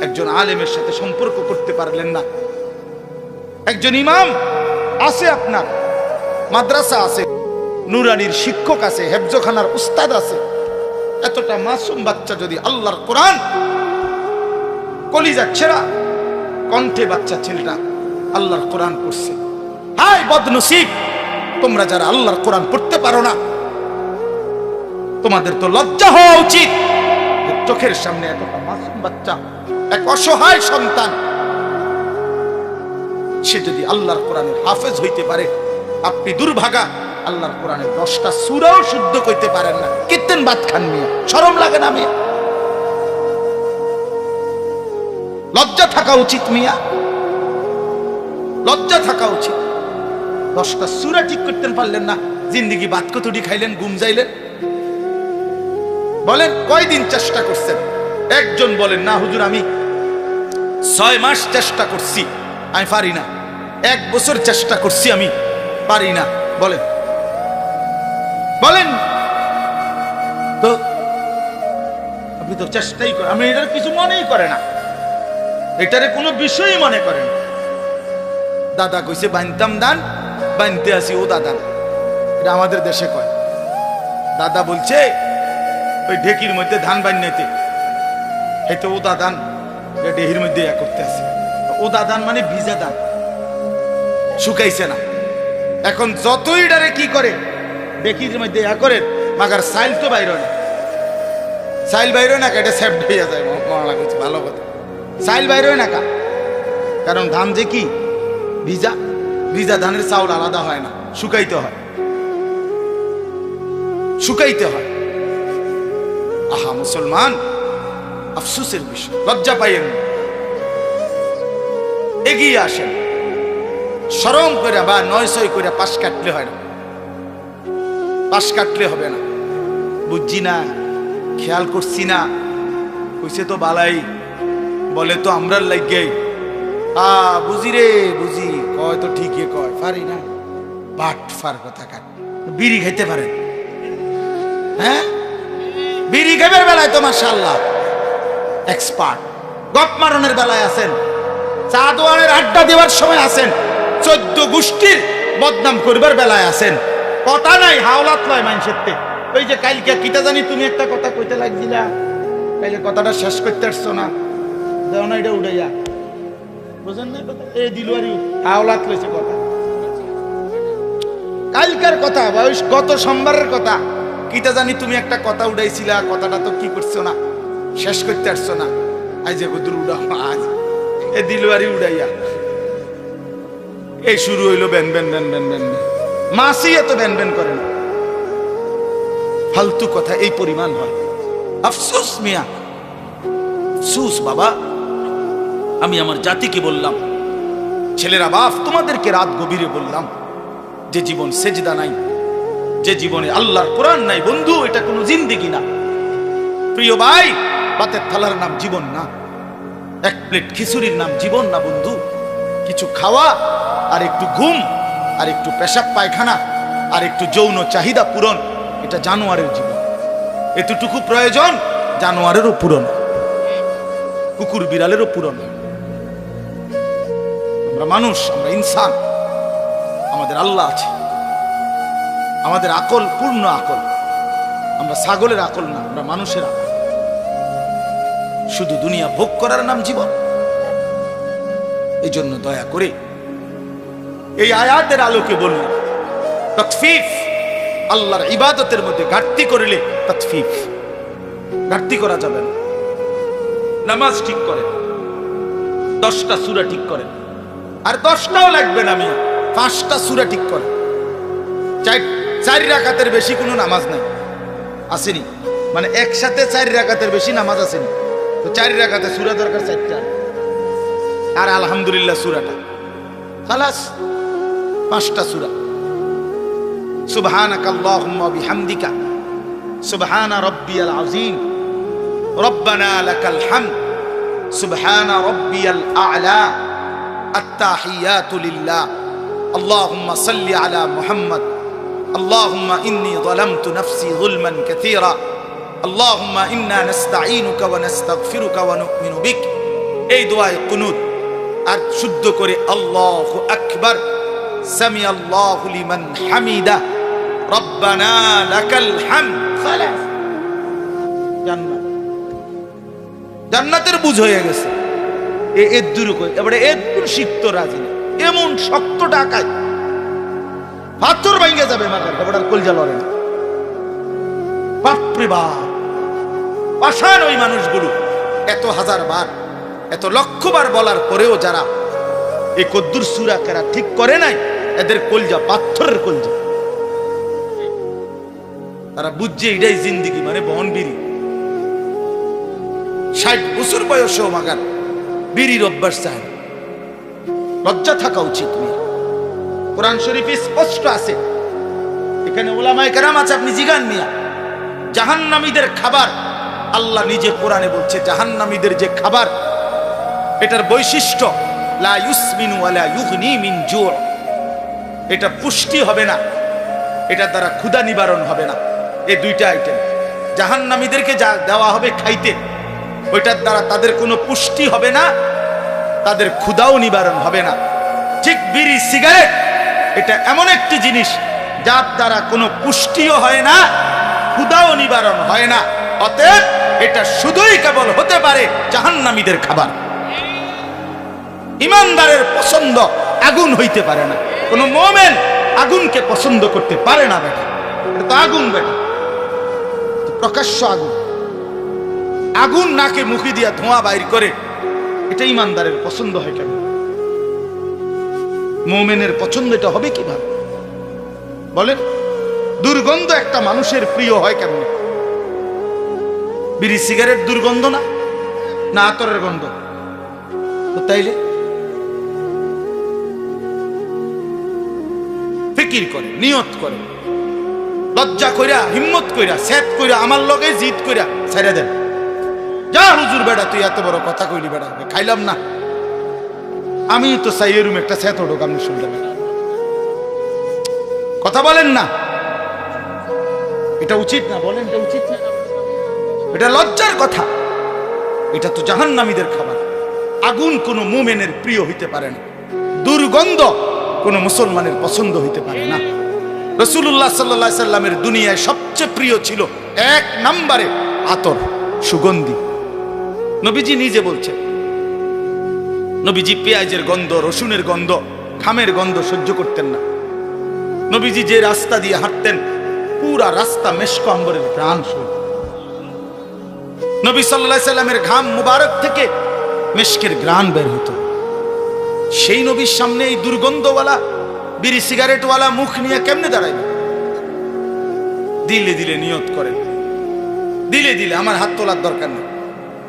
একজন আলেমের সাথে সম্পর্ক করতে পারলেন না? একজন ইমাম আছে, আপনার মাদ্রাসা আছে, নুরানির শিক্ষক আছে, হেফজখানার উস্তাদ আছে, এতটা মাসুম বাচ্চা যদি আল্লাহর কোরআন কলিজা ছেড়া কণ্ঠে বাচ্চা ছেলেটা আল্লাহর কোরআন পড়ছে, হায় বদনসিব তোমরা যারা আল্লাহর কোরআন পড়তে পারো না, তোমাদের তো লজ্জা হওয়া উচিত। চোখের সামনে এতটা মাসুম বাচ্চা, এক অসহায় সন্তান, সে যদি আল্লাহর কোরআনের হাফেজ হইতে পারে, আপনি দুর্ভাগা আল্লাহর কোরআনের 10টা সূরাও শুদ্ধ করতে পারেন না, কিত্তেন বাত খান মিয়া, শরম লাগে না মিয়া? লজ্জা থাকা উচিত মিয়া, লজ্জা থাকা উচিত। 10টা সূরা ঠিক করতে পারলেন না, জিন্দেগি বাত কতটি খাইলেন, ঘুম যাইলেন? বলেন কয়দিন চেষ্টা করছেন? একজন বলেন না হুজুর আমি 6 মাস চেষ্টা করছি, আমি পারি না। 1 বছর চেষ্টা করছি, আমি পারি না। বলেন বলেন তো, আপনি তো চেষ্টাই করেন, আমি এটার কিছু মনেই করে না, এটারে কোনো বিষয়ই মনে করেন। দাদা কইছে বানতাম দান, বানতে আসি ও দাদা, এটা আমাদের দেশে কয়। দাদা বলছে ওই ঢেকির মধ্যে ধান বান্যাইতে, হয়তো ও দাদান ডেহির মধ্যে করতে আছে। ও দাদান মানে ভিজা ধান, শুকাইছে না। এখন যতই ডারে কি করে ডেকির মধ্যে করে, মাগার সাইল তো বাইর হয় না, সাইল বাইর হয় না, এটা সেফট হয়ে যায়। মনে লাগছে ভালো কথা, সাইল বাইর হয় না কা, কারণ ধান যে কি ভিজা, ভিজা ধানের চাউল আলাদা হয় না, শুকাইতে হয়, শুকাইতে হয়। আহা মুসলমান, আফসোসের বিষয়, লজ্জা পাইয়েন, এগিয়ে আসেন। শরম করে বা 900 করে পাশ কাটলে হয় না, পাশ কাটলে হবে না। বুঝছি না, খেয়াল করছি না, কইছে তো বালাই, বলে তো আমরার লাগে। বুঝি রে বুঝি, কয় তো ঠিকই কয়, পারি না। বাট ফার কথা কাট। বিড়ি খাইতে পারেন? হ্যাঁ, বিড়ি খাইবার বেলায় তো মাশাআল্লাহ এক্সপার্ট, গপ মারনের বেলায় আছেন, চা দোয়ানের আড্ডা দেওয়ার সময় আছেন, 14 গোষ্ঠীর বদনাম করবার বেলায় আছেন। কথা নাই, হাওলাত লয় মানুষের তে। ওই যে কালকে কিটা জানি তুমি একটা কথা কইতে লাগছিলা, কালকে কথাটা শেষ করতে আসছো না, দাও না এটা উড়াইয়া, বুঝেন না কথা? এই দিলওয়ারি হাওলাত লইছে কথা, কালকার কথা, বয়স গত সোমবারের কথা। কিটা জানি তুমি একটা কথা উড়াইছিলা, কথাটা তো কি করছো না, শেষ করতে আসছো না। আজ যে গুদুর উড়া, আজ এ দিলওয়ারি উড়াইয়া এই শুরু হইলো ব্যান ব্যান ব্যান ব্যান ব্যান। মাসি এত ব্যান ব্যান করে না, ফালতু কথা এই পরিমাণ হয়। আফসোস মিয়া, আফসোস বাবা। আমি আমার জাতিকে বললাম, ছেলেরা বাপ তোমাদেরকে রাত গভীরে বললাম, যে জীবন সেজদা নাই, যে জীবনে আল্লাহর কোরআন নাই, বন্ধু এটা কোনো জিন্দেগি না। প্রিয় ভাই, ভাতের থালার নাম জীবন না, এক প্লেট খিচুড়ির নাম জীবন না বন্ধু। কিছু খাওয়া আর একটু ঘুম আর একটু পেশাব পায়খানা আর একটু যৌন চাহিদা পূরণ, এটা জানোয়ারের জীবন। এতটুকু প্রয়োজন জানোয়ারেরও পূরণ, কুকুর বিড়ালেরও পূরণ। আমরা মানুষ, আমরা ইনসান, আমাদের আল্লাহ আছে, আমাদের আকল পূর্ণ আকল। আমরা ছাগলের আকল না, আমরা মানুষের আকল। শুধু দুনিয়া ভোগ করার নাম জীবন। এই জন্য দয়া করে এই আয়াতের আলোকে বললেন তাতফিফ, আল্লাহর ইবাদতের মধ্যে ঘাটতি করলে তাতফিফ, ঘাটতি করা যাবে না। নামাজ ঠিক করেন, 10টা সূরা ঠিক করেন, আর 10টাও লাগবে না, আমি 5টা সূরা ঠিক করেন। 4 রাকাতের বেশি কোনো নামাজ নাই, আসেনি? মানে একসাথে 4 রাকাতের বেশি নামাজ আসেনি, তো 4 রাকাতে সূরা দরকার 4টা, আর আলহামদুলিল্লাহ সূরাটা খালাস, 5টা সূরা। সুবহানাকাল্লাহুম্মা বিহামদিকা সুবহানা রাব্বিয়াল আযীম রব্বানা লাকাল হামদ সুবহানা রাব্বিয়াল আ'লা আত-তাহিয়াতু লিল্লাহ আল্লাহুম্মা সাল্লি আলা মুহাম্মদ আল্লাহুম্মা ইন্নী যালামতু নাফসি যুলমান কাসীরা আল্লাহুম্মা ইন্না নাস্তাঈনুকা ওয়া নাস্তাগফিরুকা ওয়া নু'মিনু বিক। এই দোয়ায় কুনুত, আর শুদ্ধ করে আল্লাহু আকবার, সামি আল্লাহু লিমান হামিদা, রব্বানা লাকাল হামদ। খালাস, জান্নাত, জান্নাতের বুঝ হয়ে গেছে। এর দূর করে এবারে এর দূর শিখত রাজি না, এমন শক্ত ডাকায় পাথর ভাঙে যাবে মাথার, এবার কলজা লড়ে না। বাপরে বাপ, পাষাণ ওই মানুষগুলো। এত হাজার বার, এত লক্ষ বার বলার পরেও যারা এই কদ্দুর সূরা কেরা ঠিক করে নাই, এদের কলজা পাথরের কলজা। তারা বুঝছে এটাই জিন্দেগি, মানে বনবিরি। 60 বছর বয়সেও মাগার বিড়ির অভ্যাস চায়। লজ্জা থাকা উচিত। কোরআন শরীফে স্পষ্ট আছে, এখানে ওলামায়ে কেরাম আছে, আপনি জিগান মিয়া। জাহান্নামীদের খাবার আল্লাহ নিজে কোরআনে বলছে, জাহান্নামীদের যে খাবার, এটার বৈশিষ্ট্য লা ইউসমিনু ওয়া লা ইউগনি মিন জু', এটা পুষ্টি হবে না, এটা দ্বারা ক্ষুধা নিবারণ হবে না। এই 2টা আইটেম জাহান্নামীদেরকে যা দেওয়া হবে খাইতে, ওইটার দ্বারা তাদের কোনো পুষ্টি হবে না, তাদের ক্ষুধাও নিবারণ হবে না। ঠিক বিড়ি সিগারেট এটা এমন একটি জিনিস যার দ্বারা কোনো পুষ্টিও হয় না, ক্ষুধাও নিবারণ হয় না। অতএব এটা শুধুই কেবল হতে পারে জাহান্নামীদের খাবার। ইমানদারের পছন্দ আগুন হইতে পারে না, কোন মুমিন আগুনকে পছন্দ করতে পারে না। বেটা, এটা তো আগুন, বেটা প্রকাশ্য আগুন। আগুন নাকে মুখে দিয়া ধোঁয়া বাইর করে, এটা ইমানদারের পছন্দ হয় কেন? মুমিনের পছন্দ এটা হবে কিভাবে বলেন? দুর্গন্ধ একটা মানুষের প্রিয় হয় কেমন? বিড়ি সিগারেট দুর্গন্ধ না, না আতরের গন্ধ? তো তাইলে ফিকির করে, নিয়ত করে, লজ্জা কইরা, হিম্মত কইরা, সেট কইরা, আমার লগে জিদ কইরা ছেড়ে দেন। যা হুজুর বেটা, তুই এত বড় কথা কইলি বেটা, খাইলাম না। আমি তো চাই এরুম একটা সেট ওঠুক, আপনি শুনলেন কথা বলেন না? এটা উচিত না? বলেন এটা উচিত না? এটা লজ্জার কথা। এটা তো জাহান্নামীদের খাবার। আগুন কোনো মুমিনের প্রিয় হইতে পারে না, দুর্গন্ধ কোনো মুসলমানের পছন্দ হইতে পারে না। রাসূলুল্লাহ সাল্লাল্লাহু আলাইহি সাল্লামের দুনিয়ায় সবচেয়ে প্রিয় ছিল 1 নম্বরে আতর, সুগন্ধি। নবীজি নিজে বলছেন, নবীজি পেঁয়াজের গন্ধ, রসুনের গন্ধ, ঘামের গন্ধ সহ্য করতেন না। নবীজি যে রাস্তা দিয়ে হাঁটতেন, পুরা রাস্তা মেশক আম্বরের ঘ্রাণ শুনত। নবী সাল্লাল্লাহু আলাইহি সাল্লামের ঘাম মুবারক থেকে মেশকের ঘ্রাণ বের হতো। সেই নবীর সামনে এই দুর্গন্ধওয়ালা বিড়ি সিগারেটওয়ালা মুখ নিয়ে কেমনে দাঁড়াইবে? দিলে দিলে নিয়ত করেন, দিলে দিলে, আমার হাত তোলার দরকার নেই,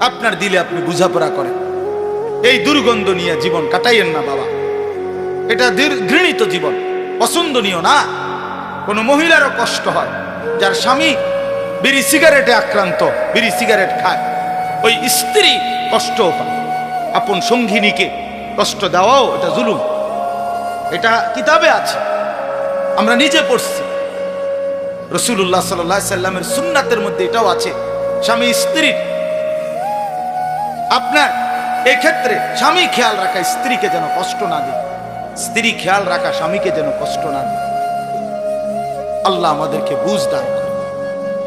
আপনার দিলে আপনি বুঝাপড়া করেন। এই দুর্গন্ধ নিয়ে জীবন কাটাইয়েন না বাবা, এটা ঘৃণিত জীবন। পছন্দনীয় না। কোনো মহিলারও কষ্ট হয়, যার স্বামী বিড়ি সিগারেটে আক্রান্ত, বিড়ি সিগারেট খায়, ওই স্ত্রী কষ্টও পায়। আপন সঙ্গিনীকে কষ্ট দেওয়াও এটা জুলুম। এটা কিতাবে আছে, আমরা নিজে পড়ছি। রাসূলুল্লাহ সাল্লাল্লাহু আলাইহি সাল্লামের সুন্নাতের মধ্যে এটাও আছে, স্বামী স্ত্রীর আপনার এই ক্ষেত্রে স্বামী খেয়াল রাখা স্ত্রীকে যেন কষ্ট না দেয়, স্ত্রী খেয়াল রাখা স্বামীকে যেন কষ্ট না দেয়। আল্লাহ আমাদেরকে বুঝ দান করে,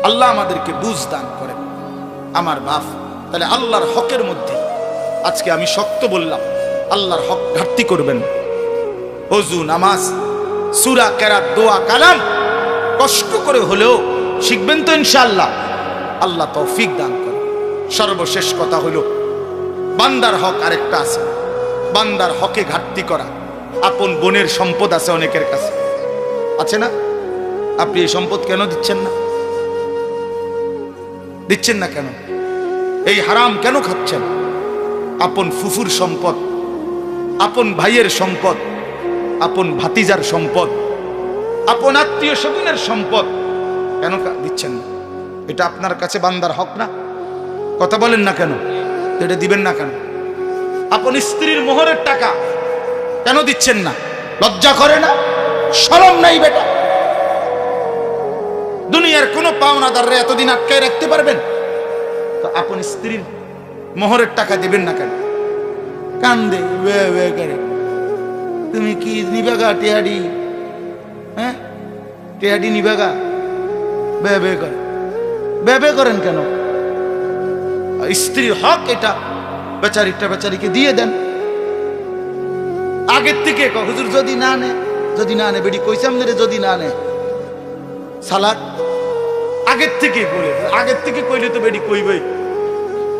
আল্লাহ আমাদেরকে বুঝ দান করে আমার বাপ। তাহলে আল্লাহর হকের মধ্যে আজকে আমি শক্ত বললাম, আল্লাহর হক ঘাটতি করবেন। ওযু, নামাজ, সূরা, কেরাত, দোয়া, কালাম কষ্ট করে হলেও শিখবেন তো ইনশাআল্লাহ। আল্লাহ তৌফিক দান করে। সর্বশেষ কথা হলো, বান্দার হক আরেকটা আছে, বান্দার হকে ঘাটতি করা। আপন বোনের সম্পদ আছে অনেকের কাছে, আছে না? আপনি এই সম্পদ কেন দিচ্ছেন না? দিচ্ছেন না কেন? এই হারাম কেন খাচ্ছেন? আপন ফুফুর সম্পদ, আপন ভাইয়ের সম্পদ, আপন ভাতিজার সম্পদ, আপন আত্মীয় স্বজনের সম্পদ কেন দিচ্ছেন না? এটা আপনার কাছে বান্দার হক না? কথা বলেন না কেন? এটা দিবেন না কেন? আপন স্ত্রীর মোহরের টাকা কেন দিচ্ছেন না? লজ্জা করে না? শরম নাই বেটা? দুনিয়ার কোন পাওনাদাররা এতদিন আটকায় রাখতে পারবেন? তো আপন স্ত্রীর মোহরের টাকা দিবেন না কেন? কান্দে করে, তুমি কি নিবাগা টেহাডি? হ্যাঁ, টেহাডি নিবাগা? বে করে, বে করেন কেন? স্ত্রীর হক এটা, বেচারিটা বেচারিকে দিয়ে দেন আগের থেকে। হুজুর যদি না নে, যদি না নে, বেডি কইসাম রে, যদি না নে সালাদ আগের থেকে বলে, আগের থেকে কইলে তো বেডি কইবই।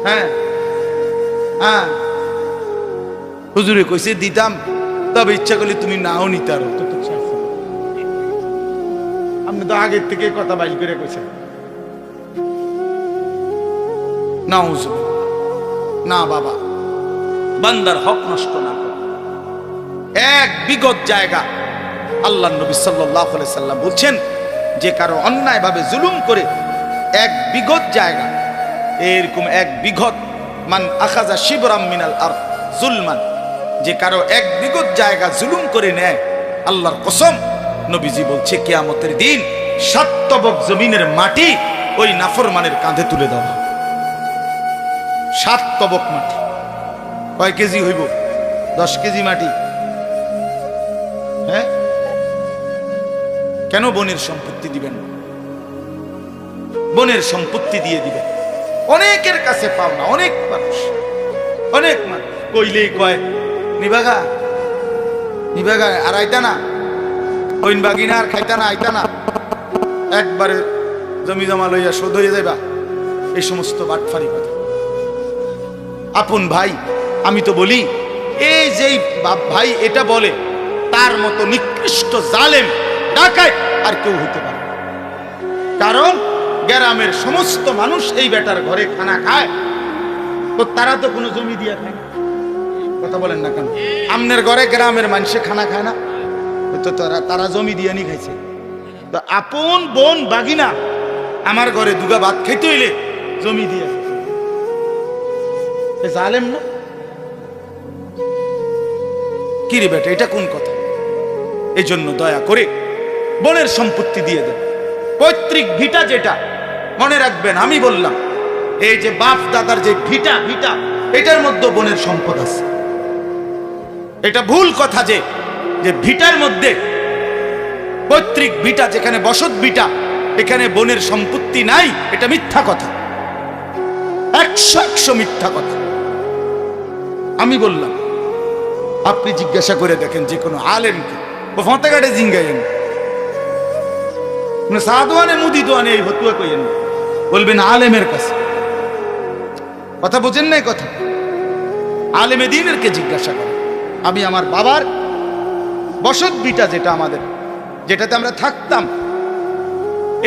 হ্যাঁ হ্যাঁ, হুজুরে কইছে দিতাম, তবে ইচ্ছা করলে তুমি নাও নিতে আরো। আপনি তো আগের থেকে কথা বাইল করে কইছেন না। হুজুর না বাবা, বান্দার হক নষ্ট না করো। এক বিগত জায়গা আল্লাহ নবী সাল্লাল্লাহু আলাইহি সাল্লাম বলছেন, যে কারো অন্যায় ভাবে জুলুম করে এক বিগত জায়গা, এরকম এক বিগত, মান আখাযা শিবরাম মিনাল আরদ যুলমান, যে কারো এক বিগত জায়গা জুলুম করে নেয়, আল্লাহর কসম নবীজি বলছে কিয়ামতের দিন 7 তবক জমিনের মাটি ওই নাফরমানের কাঁধে তুলে দেওয়া। 7 তবক মাটি কয় কেজি হইব? 10 কেজি মাটি। হ্যাঁ, কেন বোনের সম্পত্তি দিবেন? বোনের সম্পত্তি দিয়ে দিবেন। অনেকের কাছে পাওনা, অনেক মানুষ, অনেক মানুষ কইলেই কয় নিবাগা নিবাগা, আর আইতা না, ওইন বাগিনা আর খাইতা না, আইতা না, একবারে জমি জমা লইয়া শোধ হয়ে যাইবা। এই সমস্ত বাটফারি কথা। আপন ভাই, আমি তো বলি, এই যেই ভাই এটা বলে, তার মতো নিকৃষ্ট জালেম ডাকাত আর কেউ হতে পারে। কারণ গ্রামের সমস্ত মানুষ এই বেটার ঘরে খানা খায়, তো তারা তো কোনো জমি দিয়া খায় না। কথা বলেন না কেন? আমনের ঘরে গ্রামের মানুষে খানা খায় না, তো তারা জমি দিয়ে নি খাইছে। তো আপন বোন বাগিনা আমার ঘরে দুগা ভাত খাইতে হইলে জমি দিয়ে জালেম না? কি রে বেটা, এটা কোন কথা? এই জন্য দয়া করে বোনের সম্পত্তি দিয়ে দেন। পৈতৃক ভিটা যেটা, মনে রাখবেন আমি বললাম, এই যে বাপ দাদার যে ভিটা, এটার মধ্যে বোনের সম্পদ আছে। এটা ভুল কথা যে ভিটার মধ্যে, পৈতৃক ভিটা যেখানে বসত ভিটা, এখানে বোনের সম্পত্তি নাই, এটা মিথ্যা কথা, 100 মিথ্যা কথা। আমি বললাম, আপনি জিজ্ঞাসা করে দেখেন যে কোনো আলেমকে, ফতেঘাটে জিঙ্গাইয়েন, সাদওয়ানে মুদি দোয়ানে এই ফতুয়া কইয়েন, বলবেন আলেমের কাছে। কথা বোঝেন নাই? কথা আলেমে দ্বীনেরকে জিজ্ঞাসা করে। আমি আমার বাবার বসত ভিটা যেটা আমাদের, যেটাতে আমরা থাকতাম,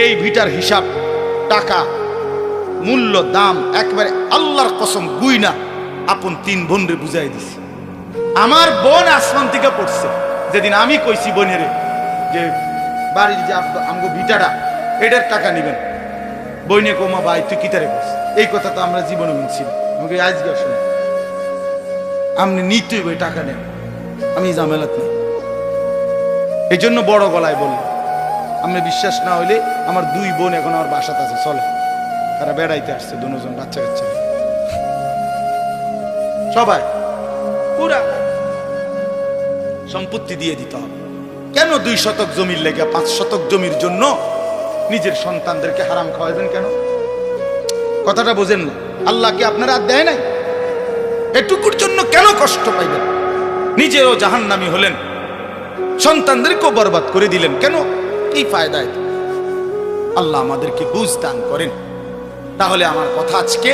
এই ভিটার হিসাব, টাকা, মূল্য, দাম একবারে আল্লাহর কসম গুইনা আপন 3 বোনরে বুঝাই দিছি। আমার বোন আসমান থেকে পড়ছে, যেদিন আমি কইছি বোনেরে যে বাড়ির যে আমগো ভিটাটা এটার টাকা নিবেন। বইনে কোমা ভাই তুই কিতারে বস, এই কথা তো আমরা জীবনে শুনছি না, আমাকে আজকে শুনে আপনি নিতেই বই টাকা নেন, আমি ঝামেলাত নেই। এই জন্য বড় গলায় বললাম, আপনি বিশ্বাস না হইলে আমার 2 বোন এখন আমার বাসাতে আছে, চলে তারা বেড়াইতে আসছে, দুজন বাচ্চা কাচ্চা সবাই পুরা সম্পত্তি দিয়ে দিতে হবে। কেন 2 শতক জমির লেগে 5 শতক জমির জন্য নিজের সন্তানদেরকে হারাম খাওয়াবেন কেন? কথাটা বোঝেন না? আল্লাহকে আপনারা আর দেয় নাই? এটুকুর জন্য কেন কষ্ট পাইবেন? নিজেরও জাহান্নামী হলেন, সন্তানদেরকেও বরবাদ করে দিলেন, কেন? কি ফায়দা? আল্লাহ আমাদেরকে বুঝ দান করেন। তাহলে আমার কথা আজকে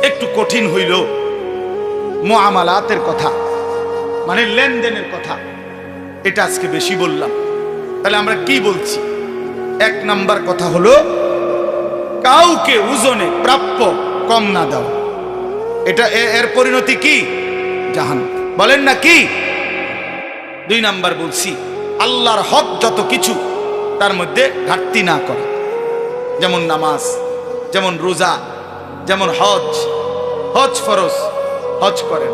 একটু কঠিন হইল, মুআমালাতের কথা, মানে লেনদেনের কথা, এটা আজকে বেশি বললাম। তাহলে আমরা কি বলছি? 1 নাম্বার কথা হলো কাউকে ওজনে প্রাপ্য কম না দেওয়া। এটা এর পরিণতি কি? জাহান্নাম। বলেন না কি? 2 নাম্বার বলছি আল্লাহর হক যত কিছু তার মধ্যে ঘাটতি না করা, যেমন নামাজ, যেমন রোজা, যেমন হজ। হজ ফরজ, হজ করেন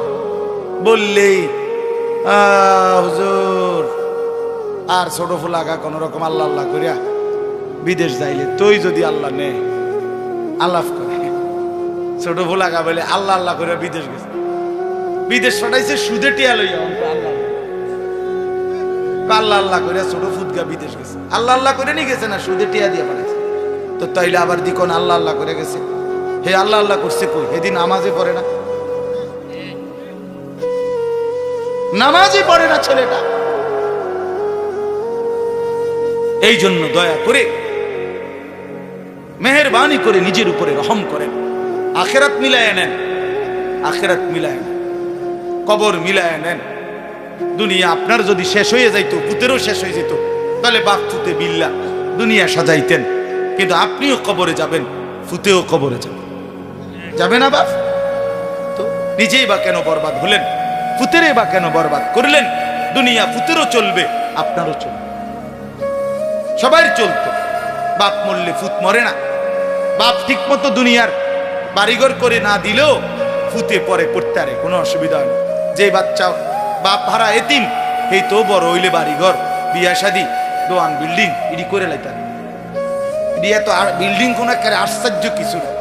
বললেই হুজুর আর ছোট ফুলাগা কোন রকম আল্লাহ আল্লাহ করিয়া বিদেশ যাইলে তুই যদি আল্লাহ নে আলাপ করে, ছোট ফুলাগা বলে আল্লাহ আল্লাহ করে বিদেশ গেছে, বিদেশ পাঠাইছে সুদে টিয়া লইয়া আল্লাহ আল্লাহ আল্লাহ করে ছোট ফুদগা বিদেশ গেছে, আল্লাহ আল্লাহ করে নিয়ে গেছে না, সুদে টিয়া দিয়ে পাঠাইছে। তো তাইলে আবার দিকন আল্লাহ আল্লাহ করে গেছে, হে আল্লাহ আল্লাহ করছে কই? সেদিন নামাজে পড়ে না, নামাজই পড়ে না ছেলেটা। এই জন্য দয়া করে মেহেরবানি করে নিজের উপরে রহম করেন, আখেরাত মিলায় নেন, আখেরাত মিলায় নেন, কবর মিলায় নেন। দুনিয়া আপনার যদি শেষ হয়ে যাইতো, পুতেরও শেষ হয়ে যেত, তাহলে বাপ ফুতে বিল্লা দুনিয়া সাজাইতেন, কিন্তু আপনিও কবরে যাবেন, ফুতেও কবরে যাবেন, যাবে না বাপ? তো নিজেই বা কেন বরবাদ হলেন? ফুতেরে বা কেন বরবাদ করলেন? দুনিয়া ফুতেরও চলবে, আপনারও চলবে, সবাই চলতো। বাপ মরলে ফুত মরে না। বাপ ঠিক মতো দুনিয়ার বাড়িঘর করে না দিলেও ফুতে পরে পড়তে আরে কোনো অসুবিধা হয় না। যে বাচ্চা বাপ হারা এতিম, এই তো বড় হইলে বাড়িঘর, বিয়া শাদি, দোয়ান, বিল্ডিং ইডি করে লাইতার। ইডিয়া তো আর বিল্ডিং কোন একেবারে আশ্চর্য কিছু না,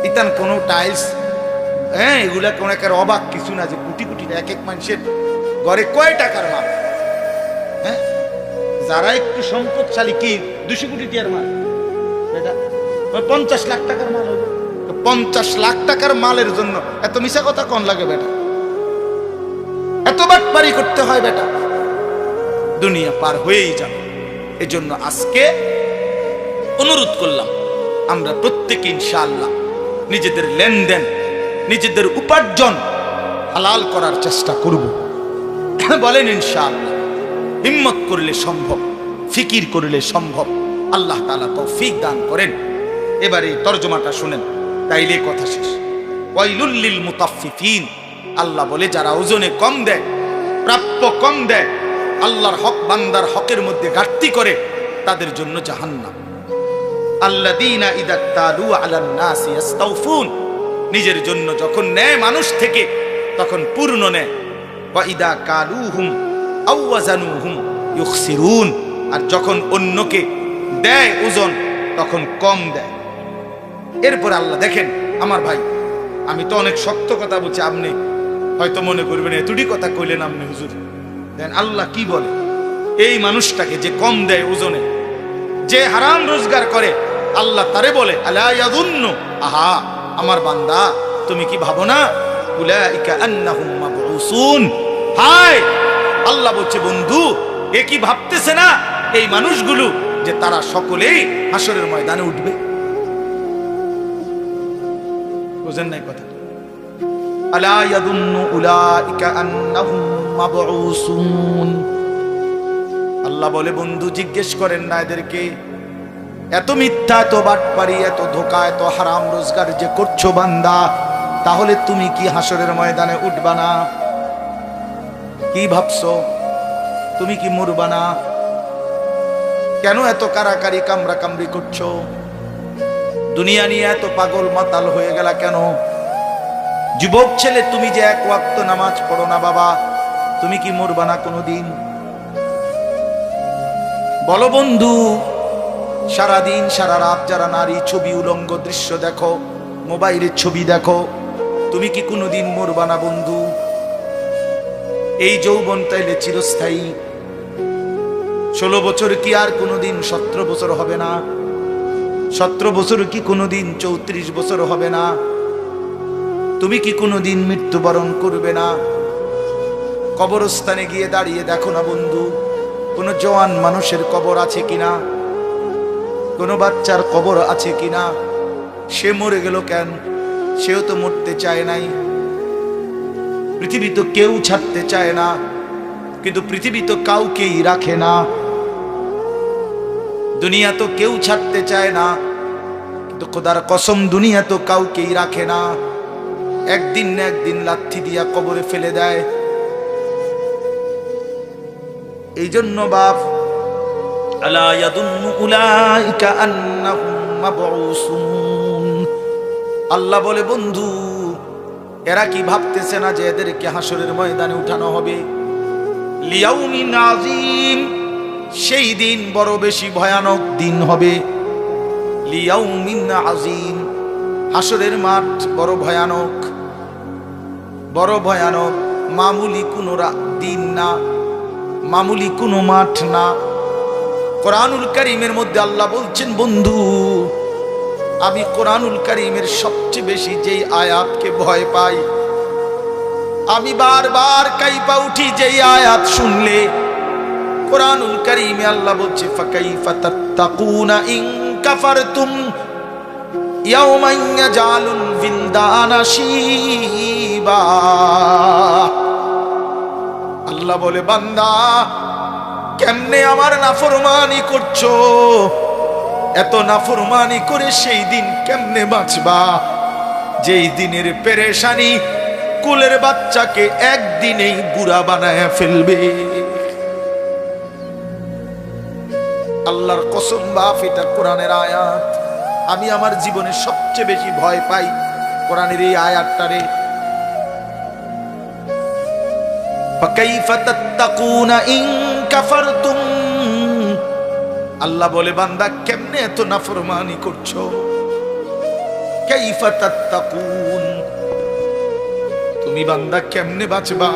ইতান কোনো টাইলস, হ্যাঁ এগুলা কোন একেবারে অবাক কিছু না, যে কোটি কোটি এক এক মানুষের ঘরে কয় টাকার মাল। হ্যাঁ, যারা একটু সম্পদশালী কি 200 কোটি টাকার মাল, বেটা 50 লাখ টাকার মাল হবে। 50 লাখ টাকার মালের জন্য এত মিশা কথা কোন লাগে বেটা? এত বাটপারি করতে হয় বেটা? দুনিয়া পার হয়েই যাবে। এজন্য আজকে অনুরোধ করলাম, আমরা প্রত্যেকে ইনশাআল্লাহ নিজেদের লেনদেন, নিজেদের উপার্জন হালাল করার চেষ্টা করব। বলেন ইনশাআল্লাহ। হিম্মত করলে সম্ভব, ফিকির করলে সম্ভব। আল্লাহ তাআলা তৌফিক দান করেন। এবারে তরজমাটা শুনেন, তাইলে কথা শেষ। ওয়াইলুল লিল মুতাফফিফিন, আল্লাহ বলে যারা ওজনে কম দেয়, প্রাপ্য কম দেয়, আল্লাহর হক বান্দার হকের মধ্যে ঘাটতি করে, তাদের জন্য জাহান্নাম। আল্লাযীনা ইযা তালু আলান নাসি ইস্তাওফুন, নিজের জন্য যখন নেয় মানুষ থেকে তখন পূর্ণ নেয়। ওয়া ইযা কালুহুম আও ওয়াজানুহুম ইউখসিরুন, আর যখন অন্যকে দেয় ওজন তখন কম দেয়। এরপর আল্লাহ দেখেন আমার ভাই, আমি তো অনেক শক্ত কথা বলছি, আপনি হয়তো মনে করবেন এতটি কথা কইলেন আপনি হুজুর। দেন আল্লাহ কি বলে, এই মানুষটাকে যে কম দেয় ওজনে, যে হারাম রোজগার করে, আল্লাহ তারে বলে আলা ইয়াযুন্নু, আহা আমার বান্দা তুমি কি ভাবো না, উলাইকা আন্নাহুম মাবউসুন, হায় আল্লাহ বলছে বন্ধু এ কি ভাবতেছে না এই মানুষগুলো যে তারা সকলেই হাসরের ময়দানে উঠবে? বুঝেন নাই কথা? আলা ইয়াযুন্নু উলাইকা আন্নাহুম মাবউসুন। আল্লাহ বলে বন্ধু জিজ্ঞেস করেন না এদেরকে, এত মিথ্যা, এত বাটপারি, এত ধোঁকা, এত হারাম রোজগার যে করছো বান্দা, তাহলে তুমি কি হাসরের ময়দানে উঠবা না? কি ভাবছো? তুমি কি মরবা না? কেন এত কারাকারি কামড়া কামড়ি করছো? দুনিয়া নিয়ে এত পাগল মাতাল হয়ে গেলা কেন? যুবক ছেলে, তুমি যে এক ওয়াক্ত নামাজ পড়ো না বাবা, তুমি কি মরবা না কোনোদিন? বলো বন্ধু, সারাদিন সারা রাত যারা নারী ছবি উলঙ্গ দৃশ্য দেখো, মোবাইলের ছবি দেখো, তুমি কি কোনোদিন মরবা না বন্ধু? এই যৌবন তাইলে চিরস্থায়ী। 16 বছর কি আর কোনোদিন 17 বছর হবে না? 17 বছর কি কোনোদিন 34 বছর হবে না? তুমি কি কোনোদিন মৃত্যুবরণ করবে না? কবরস্থানে গিয়ে দাঁড়িয়ে দেখো না বন্ধু, কোনো জওয়ান মানুষের কবর আছে কিনা, কোনো বাচ্চার কবর আছে কিনা। সে মরে গেল কেন? সেও তো মরতে চায় নাই। পৃথিবী তো কেউ ছাড়তে চায় না, কিন্তু পৃথিবী তো কাউকেই রাখে না। দুনিয়া তো কেউ ছাড়তে চায় না, কিন্তু খোদার কসম দুনিয়া তো কাউকেই রাখে না। একদিন না একদিন লাথি দিয়া কবরে ফেলে দেয়। এই জন্য বাপ, আলা ইয়াদুন্নু উলাইকা আন্নাহুম মাবউসুন, আল্লাহ বলে বন্ধু, এরা কি ভাবতেছে না যে এদেরকে হাসরের ময়দানে উঠানো হবে? লিয়াউমিন আযীম, সেই দিন বড় বেশি ভয়ানক দিন হবে। লিয়াউমিন আযীম, হাসরের মাঠ বড় ভয়ানক, বড় ভয়ানক। মামুলি কোনো দিন না, মামুলি কোনো মাঠ না। কোরআনুল কারীমের মধ্যে আল্লাহ বলছেন বন্ধু, আমি কোরআনুল কারীমের সবচেয়ে বেশি যেই আয়াতকে ভয় পাই, আমি বারবার কাইপা উঠি যেই আয়াত শুনলে। কোরআনুল কারীমে আল্লাহ বলছে, ফাকাইফা তাত্তাকুনা ইন কাফারতুম ইয়াওমান ইয়াজালুল বিলদানা শিবা। আল্লাহ বলে, বান্দা কেমনে আমার নাফরমানি করছো? এত নাফরমানি করে সেই দিন কেমনে বাঁচবা, যেই দিনের পেরেশানি কুলের বাচ্চাকে একদিনেই বুড়া বানায় ফেলবে। আল্লাহর কসম বাপ, এটা কোরআনের আয়াত। আমি আমার জীবনে সবচেয়ে বেশি ভয় পাই কোরআনের এই আয়াতটারে। ফাকাইফা তাত্তাকুনা ইন কাফারতুম, আল্লাহ বলে বান্দা কেমনে এত নাফরমানি করছো? কাইফা তাত্তাকুন, তুমি বান্দা কেমনে বাঁচবা?